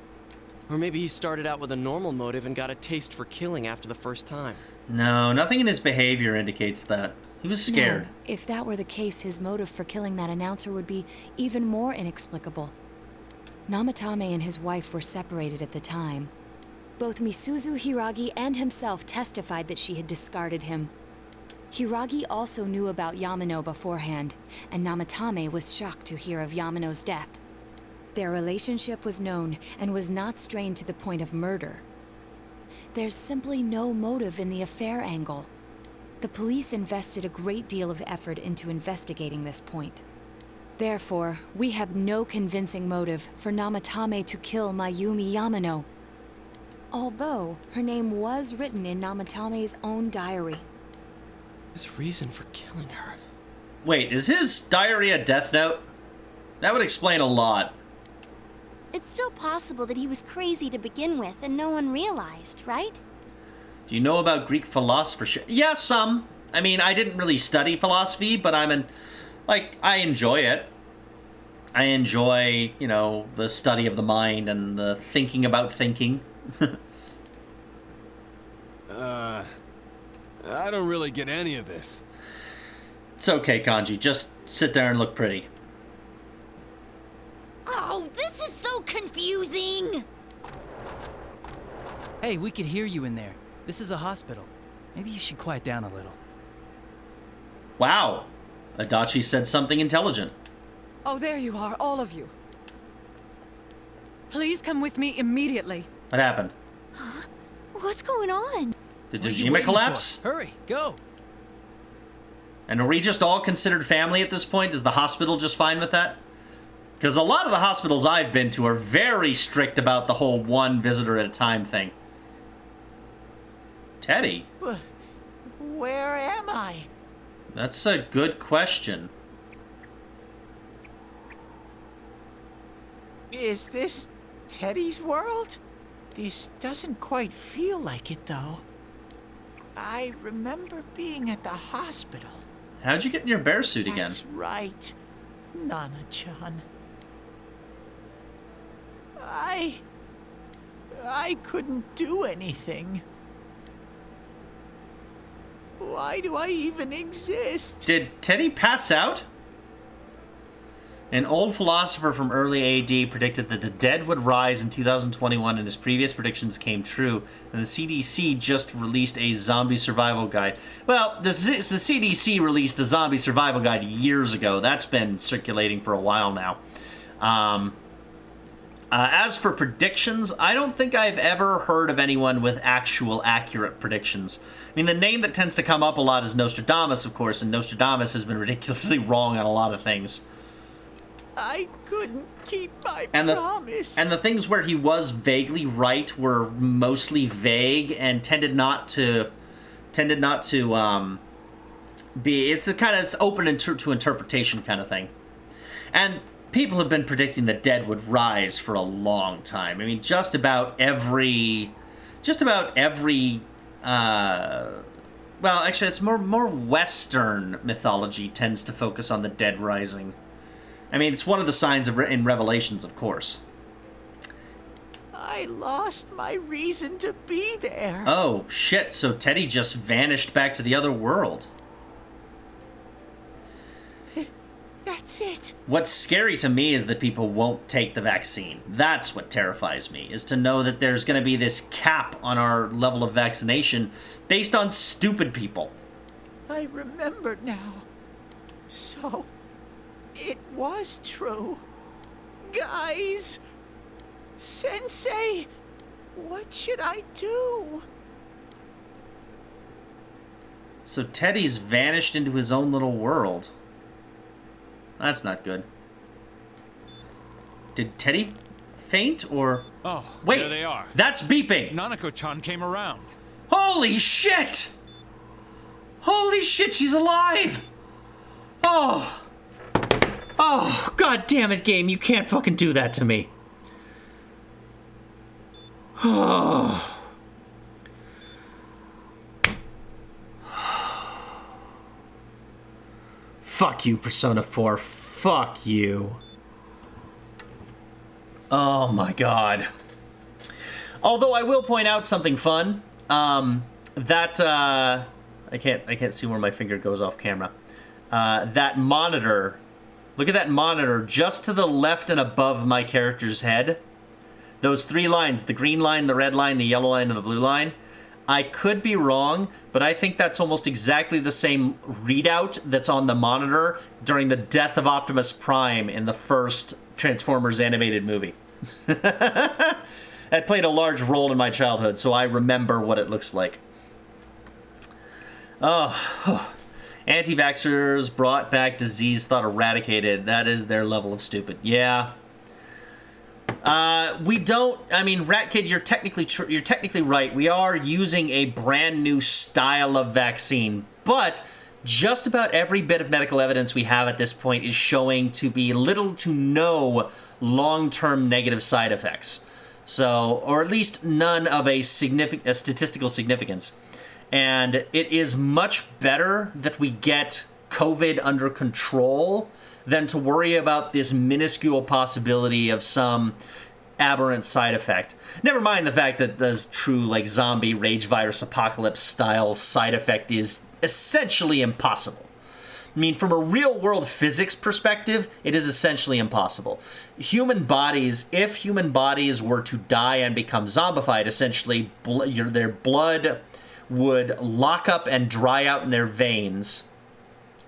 Or maybe he started out with a normal motive and got a taste for killing after the first time. No, nothing in his behavior indicates that. He was scared. No, if that were the case, his motive for killing that announcer would be even more inexplicable. Namatame and his wife were separated at the time. Both Misuzu Hiragi and himself testified that she had discarded him. Hiragi also knew about Yamano beforehand, and Namatame was shocked to hear of Yamano's death. Their relationship was known and was not strained to the point of murder. There's simply no motive in the affair angle. The police invested a great deal of effort into investigating this point. Therefore, we have no convincing motive for Namatame to kill Mayumi Yamano. Although, her name was written in Namatame's own diary. His reason for killing her. Wait, is his diary a death note? That would explain a lot. It's still possible that he was crazy to begin with and no one realized, right? Do you know about Greek philosophy? Yeah, some. I mean, I didn't really study philosophy, but I enjoy it. I enjoy, you know, the study of the mind and the thinking about thinking. I don't really get any of this. It's okay, Kanji. Just sit there and look pretty. Oh, this is so confusing! Hey, we could hear you in there. This is a hospital. Maybe you should quiet down a little. Wow. Adachi said something intelligent. Oh, there you are, all of you. Please come with me immediately. What happened? What's going on? Did Dojima collapse? Hurry, go! And are we just all considered family at this point? Is the hospital just fine with that? Because a lot of the hospitals I've been to are very strict about the whole one visitor at a time thing. Teddy? Where am I? That's a good question. Is this Teddy's world? This doesn't quite feel like it, though. I remember being at the hospital. How'd you get in your bear suit again? That's right, Nana-chan. I couldn't do anything. Why do I even exist? Did Teddy pass out? An old philosopher from early AD predicted that the dead would rise in 2021, and his previous predictions came true. And the CDC just released a zombie survival guide. Well, the CDC released a zombie survival guide years ago. That's been circulating for a while now. As for predictions, I don't think I've ever heard of anyone with actual accurate predictions. I mean, the name that tends to come up a lot is Nostradamus, of course, and Nostradamus has been ridiculously wrong on a lot of things. I couldn't keep my promise. And the things where he was vaguely right were mostly vague and tended not to be. It's open to interpretation kind of thing. And people have been predicting the dead would rise for a long time. I mean, just about every. Well, actually, it's more Western mythology tends to focus on the dead rising. I mean, it's one of the signs in Revelations, of course. I lost my reason to be there. Oh, shit. So Teddy just vanished back to the other world. That's it. What's scary to me is that people won't take the vaccine. That's what terrifies me, is to know that there's going to be this cap on our level of vaccination based on stupid people. I remember now. So... it was true. Guys! Sensei! What should I do? So Teddy's vanished into his own little world. That's not good. Did Teddy faint, or... Oh, wait, there they are. That's beeping! Nanako-chan came around. Holy shit! Holy shit, she's alive! Oh... Oh, god damn it, game. You can't fucking do that to me. Oh. Fuck you, Persona 4. Fuck you. Oh my god. Although I will point out something fun. I can't see where my finger goes off camera. That monitor... Look at that monitor just to the left and above my character's head. Those three lines, the green line, the red line, the yellow line, and the blue line. I could be wrong, but I think that's almost exactly the same readout that's on the monitor during the death of Optimus Prime in the first Transformers animated movie. That played a large role in my childhood, so I remember what it looks like. Oh... Anti-vaxxers brought back disease thought eradicated. That is their level of stupid. Yeah. We don't... I mean, Rat Kid, you're technically right. We are using a brand new style of vaccine. But just about every bit of medical evidence we have at this point is showing to be little to no long-term negative side effects. So, or at least none of a statistical significance. And it is much better that we get COVID under control than to worry about this minuscule possibility of some aberrant side effect. Never mind the fact that this true, like, zombie rage virus apocalypse style side effect is essentially impossible. I mean, from a real-world physics perspective, it is essentially impossible. Human bodies, if human bodies were to die and become zombified, essentially their blood would lock up and dry out in their veins.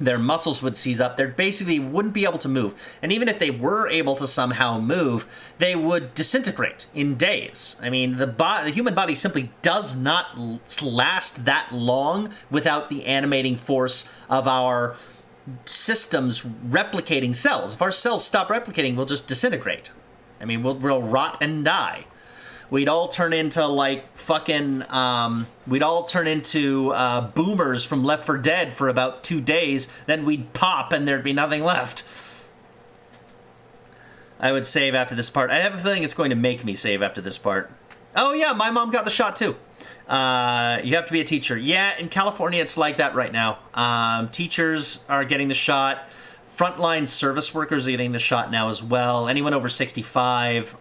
their muscles would seize up. They basically wouldn't be able to move. And even if they were able to somehow move, they would disintegrate in days. I mean, the human body simply does not last that long without the animating force of our systems replicating cells. If our cells stop replicating, we'll just disintegrate. I mean, we'll rot and die. We'd all turn into, like, fucking, we'd all turn into boomers from Left 4 Dead for about 2 days, then we'd pop and there'd be nothing left. I would save after this part. I have a feeling it's going to make me save after this part. Oh yeah, my mom got the shot too. You have to be a teacher. Yeah, in California it's like that right now. Teachers are getting the shot. Frontline service workers are getting the shot now as well. Anyone over 65.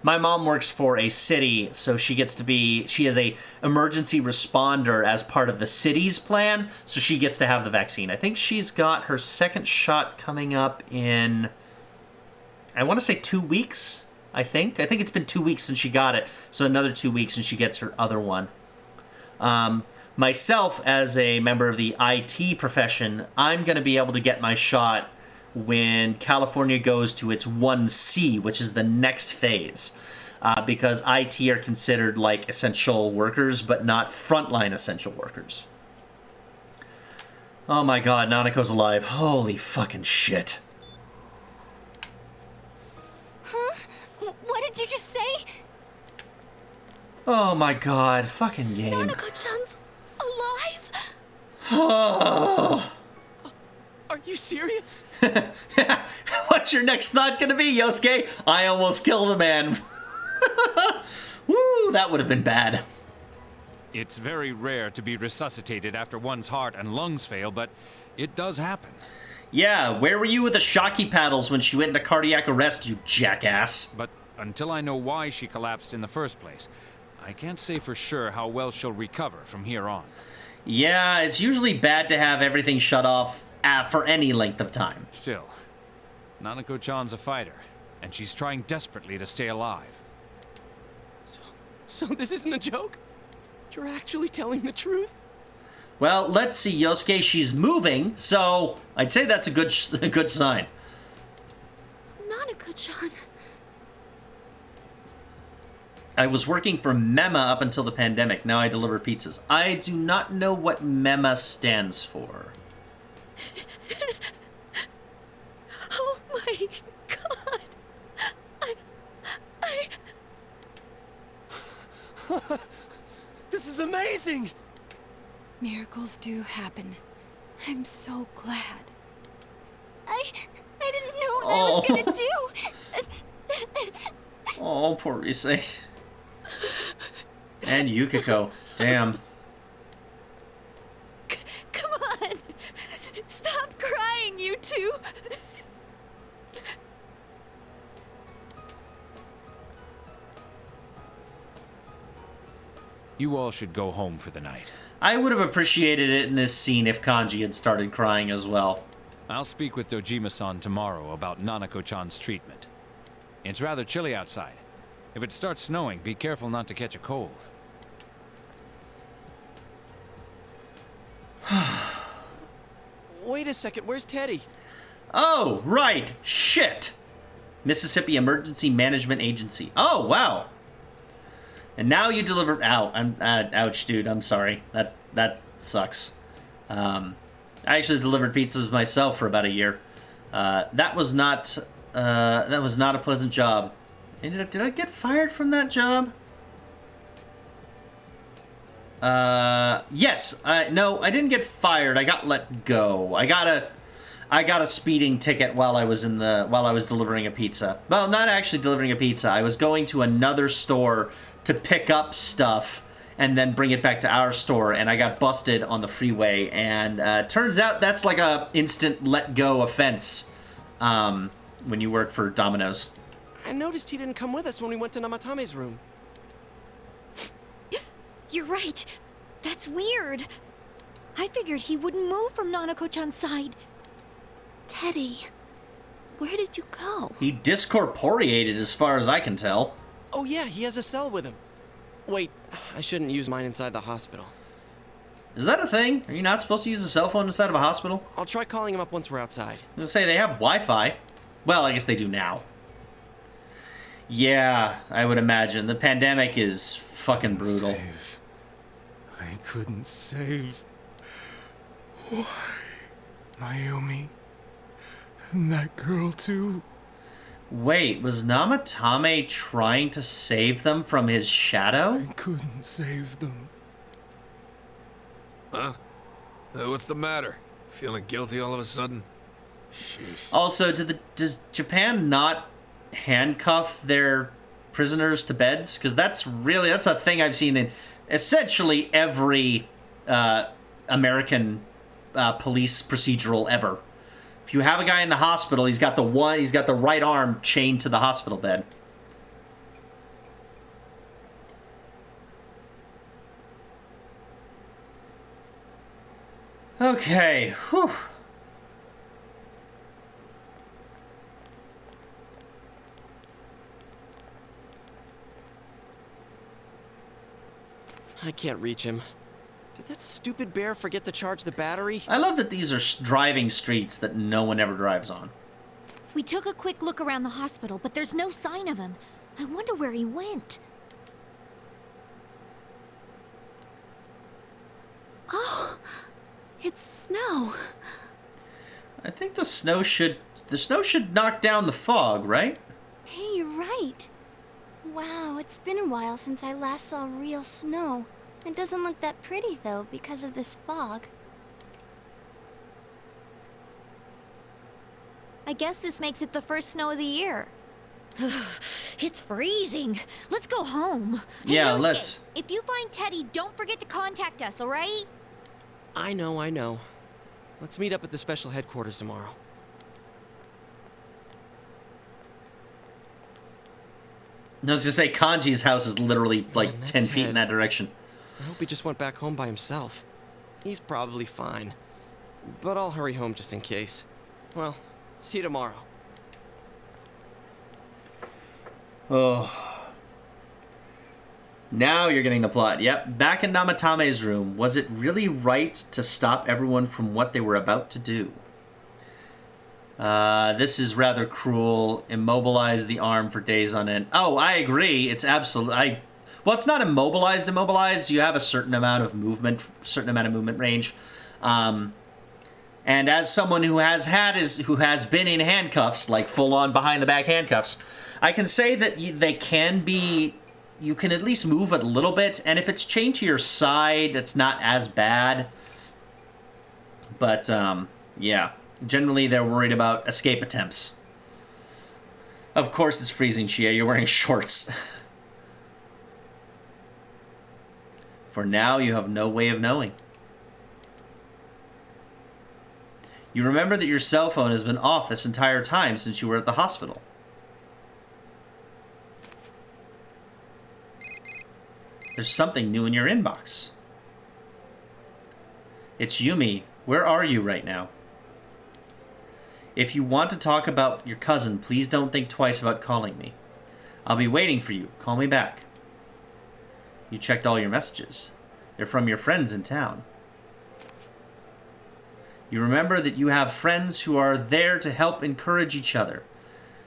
My mom works for a city, so she is a emergency responder as part of the city's plan, so she gets to have the vaccine. I think she's got her second shot coming up in, I want to say 2 weeks, I think it's been 2 weeks since she got it, so another 2 weeks and she gets her other one. Myself, as a member of the IT profession, I'm going to be able to get my shot when California goes to its 1C, which is the next phase, because IT are considered like essential workers, but not frontline essential workers. Oh my god, Nanako's alive. Holy fucking shit. Huh? What did you just say? Oh my god, fucking game. Nanako-chan's alive? Oh. Are you serious? What's your next thought gonna be, Yosuke? I almost killed a man. Woo, that would have been bad. It's very rare to be resuscitated after one's heart and lungs fail, but it does happen. Yeah, where were you with the shocky paddles when she went into cardiac arrest, you jackass? But until I know why she collapsed in the first place, I can't say for sure how well she'll recover from here on. Yeah, it's usually bad to have everything shut off for any length of time. Still, Nanako-chan's a fighter, and she's trying desperately to stay alive. So this isn't a joke? You're actually telling the truth? Well, let's see, Yosuke, she's moving, so I'd say that's a good sign. Nanako-chan. I was working for MEMA up until the pandemic. Now I deliver pizzas. I do not know what MEMA stands for. Oh my god. This is amazing! Miracles do happen. I'm so glad. I didn't know what I was gonna do. Oh, poor Issei. And Yukiko. Damn. Come on! Stop crying, you two! You all should go home for the night. I would have appreciated it in this scene if Kanji had started crying as well. I'll speak with Dojima-san tomorrow about Nanako-chan's treatment. It's rather chilly outside. If it starts snowing, be careful not to catch a cold. Wait a second, where's Teddy? Oh, right. Shit. Mississippi Emergency Management Agency. Oh, wow. And now you deliver. Ow! Ouch, dude. I'm sorry. That sucks. I actually delivered pizzas myself for about a year. That was not a pleasant job. Did I get fired from that job? Yes. No, I didn't get fired. I got let go. I got a speeding ticket while I was delivering a pizza. Well, not actually delivering a pizza. I was going to another store to pick up stuff and then bring it back to our store, and I got busted on the freeway, and turns out that's like a instant let go offense when you work for Domino's. I noticed he didn't come with us when we went to Namatame's room. You're right. That's weird. I figured he wouldn't move from Nanako-chan's side. Teddy, where did you go? He discorporeated as far as I can tell. Oh yeah, he has a cell with him. Wait, I shouldn't use mine inside the hospital. Is that a thing? Are you not supposed to use a cell phone inside of a hospital? I'll try calling him up once we're outside. I was gonna say, they have Wi-Fi. Well, I guess they do now. Yeah, I would imagine. The pandemic is fucking brutal. I couldn't save. Why? Mayumi. And that girl, too. Wait, was Namatame trying to save them from his shadow? I couldn't save them. Huh? What's the matter? Feeling guilty all of a sudden? Sheesh. Also, does Japan not handcuff their prisoners to beds? Because that's a thing I've seen in essentially every American police procedural ever. If you have a guy in the hospital, he's got the right arm chained to the hospital bed. Okay, whew. I can't reach him. Did that stupid bear forget to charge the battery? I love that these are driving streets that no one ever drives on. We took a quick look around the hospital, but there's no sign of him. I wonder where he went. Oh, it's snow. I think the snow should knock down the fog, right? Hey, you're right. Wow, it's been a while since I last saw real snow. It doesn't look that pretty, though, because of this fog. I guess this makes it the first snow of the year. It's freezing. Let's go home. Hey, Yeah, Yosuke, let's. If you find Teddy, don't forget to contact us, all right? I know. Let's meet up at the special headquarters tomorrow. I was gonna say, Kanji's house is literally like 10 feet in Ted. that direction. I hope he just went back home by himself. He's probably fine. But I'll hurry home just in case. Well, see you tomorrow. Oh. Now you're getting the plot. Yep, back in Namatame's room. Was it really right to stop everyone from what they were about to do? This is rather cruel. Immobilize the arm for days on end. Oh, I agree. It's absolutely... Well, it's not immobilized. You have a certain amount of movement range. And as someone who has been in handcuffs, like full-on behind-the-back handcuffs, I can say that they can be... You can at least move it a little bit, and if it's chained to your side, it's not as bad. But, yeah. Generally, they're worried about escape attempts. Of course it's freezing, Shia. You're wearing shorts. For now, you have no way of knowing. You remember that your cell phone has been off this entire time since you were at the hospital. There's something new in your inbox. It's Yumi. Where are you right now? If you want to talk about your cousin, please don't think twice about calling me. I'll be waiting for you. Call me back. You checked all your messages. They're from your friends in town. You remember that you have friends who are there to help encourage each other.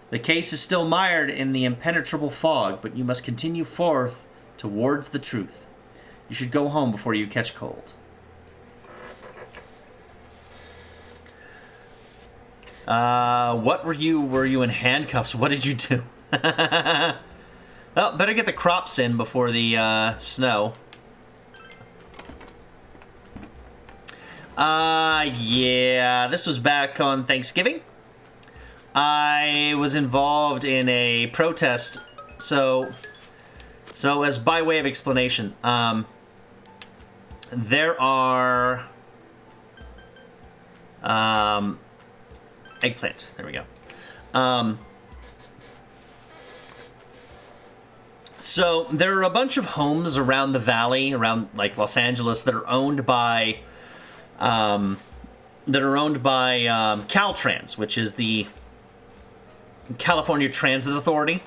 The case is still mired in the impenetrable fog, but you must continue forth towards the truth. You should go home before you catch cold. What were you in handcuffs? What did you do? Well, better get the crops in before the snow. Yeah, this was back on Thanksgiving. I was involved in a protest, so as by way of explanation, there are eggplant. There we go. So there are a bunch of homes around the valley, around like Los Angeles, that are owned by Caltrans, which is the California Transit Authority.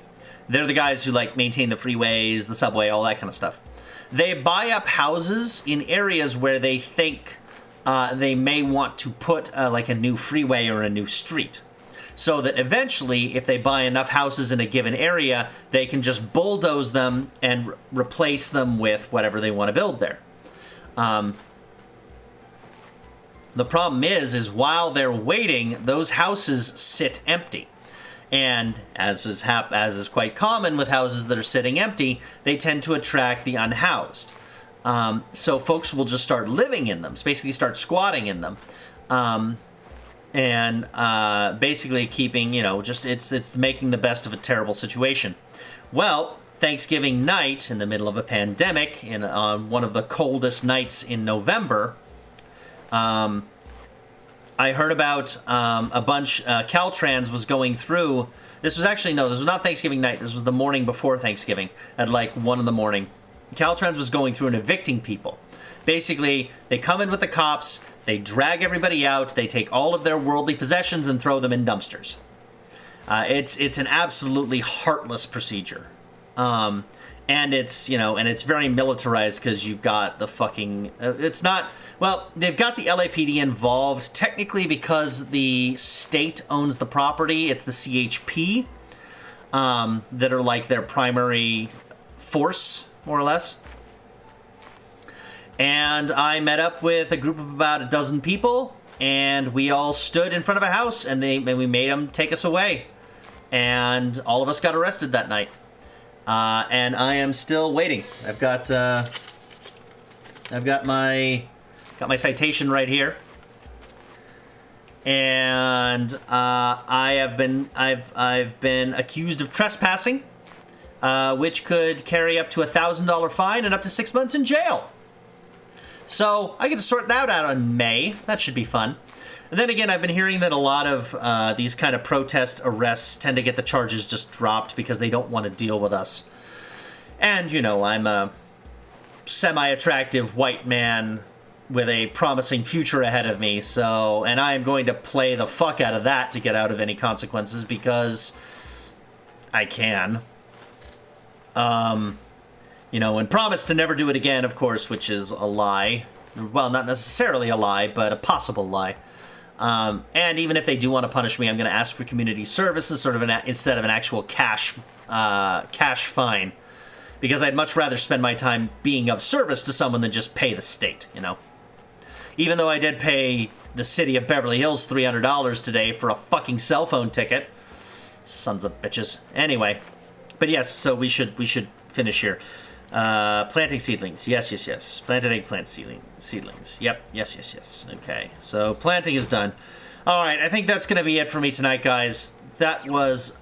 They're the guys who like maintain the freeways, the subway, all that kind of stuff. they buy up houses in areas where they think they may want to put like a new freeway or a new street. So that eventually, if they buy enough houses in a given area, they can just bulldoze them and replace them with whatever they want to build there. The problem is while they're waiting, those houses sit empty. And as is quite common with houses that are sitting empty, they tend to attract the unhoused. So folks will just start living in them, basically start squatting in them. And basically keeping, it's making the best of a terrible situation. Well, Thanksgiving night, in the middle of a pandemic, on one of the coldest nights in November, I heard about a bunch, Caltrans was going through, this was not Thanksgiving night, this was the morning before Thanksgiving, at like 1 in the morning. Caltrans was going through and evicting people. Basically, they come in with the cops, they drag everybody out, they take all of their worldly possessions and throw them in dumpsters. It's an absolutely heartless procedure. And it's, and it's very militarized because you've got the fucking, they've got the LAPD involved technically because the state owns the property. It's the CHP that are like their primary force, more or less. And I met up with a group of about a dozen people, and we all stood in front of a house, and we made them take us away. And all of us got arrested that night. And I am still waiting. I've got my citation right here, and I've been accused of trespassing, which could carry up to a $1,000 fine and up to 6 months in jail. So I get to sort that out in May. That should be fun. And then again, I've been hearing that a lot of these kind of protest arrests tend to get the charges just dropped because they don't want to deal with us. And, I'm a semi-attractive white man with a promising future ahead of me, and I am going to play the fuck out of that to get out of any consequences because I can. And promise to never do it again, of course, which is a lie. Well, not necessarily a lie, but a possible lie. And even if they do want to punish me, I'm going to ask for community services instead of an actual cash fine. Because I'd much rather spend my time being of service to someone than just pay the state, Even though I did pay the city of Beverly Hills $300 today for a fucking cell phone ticket. Sons of bitches. Anyway. But yes, so we should finish here. Planting seedlings. Yes. Planted eggplant seedlings. Yep. Yes. Okay. So planting is done. All right. I think that's going to be it for me tonight, guys. That was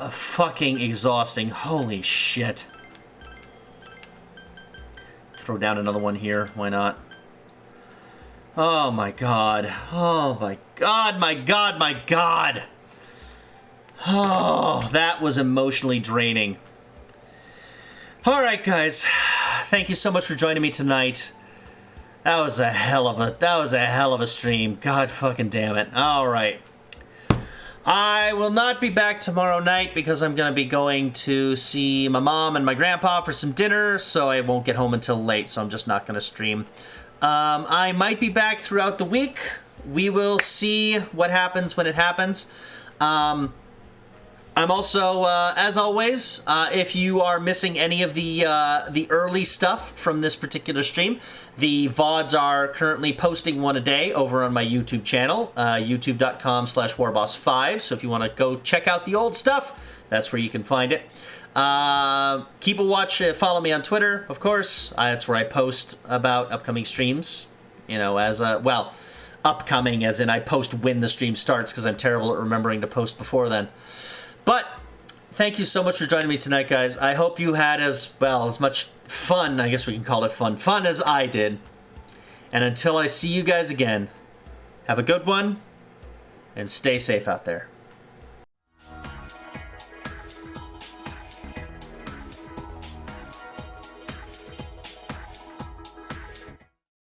fucking exhausting. Holy shit. Throw down another one here. Why not? Oh my god. Oh my god. Oh, that was emotionally draining. All right, guys. Thank you so much for joining me tonight. That was a hell of a stream. God fucking damn it. All right. I will not be back tomorrow night because I'm going to be going to see my mom and my grandpa for some dinner, so I won't get home until late, so I'm just not going to stream. I might be back throughout the week. We will see what happens when it happens. I'm also, as always, if you are missing any of the early stuff from this particular stream, the VODs are currently posting one a day over on my YouTube channel, youtube.com/warboss5. So if you want to go check out the old stuff, that's where you can find it. Keep a watch, follow me on Twitter, of course. That's where I post about upcoming streams, upcoming as in I post when the stream starts because I'm terrible at remembering to post before then. But thank you so much for joining me tonight, guys. I hope you had as much fun, I guess we can call it fun as I did. And until I see you guys again, have a good one and stay safe out there.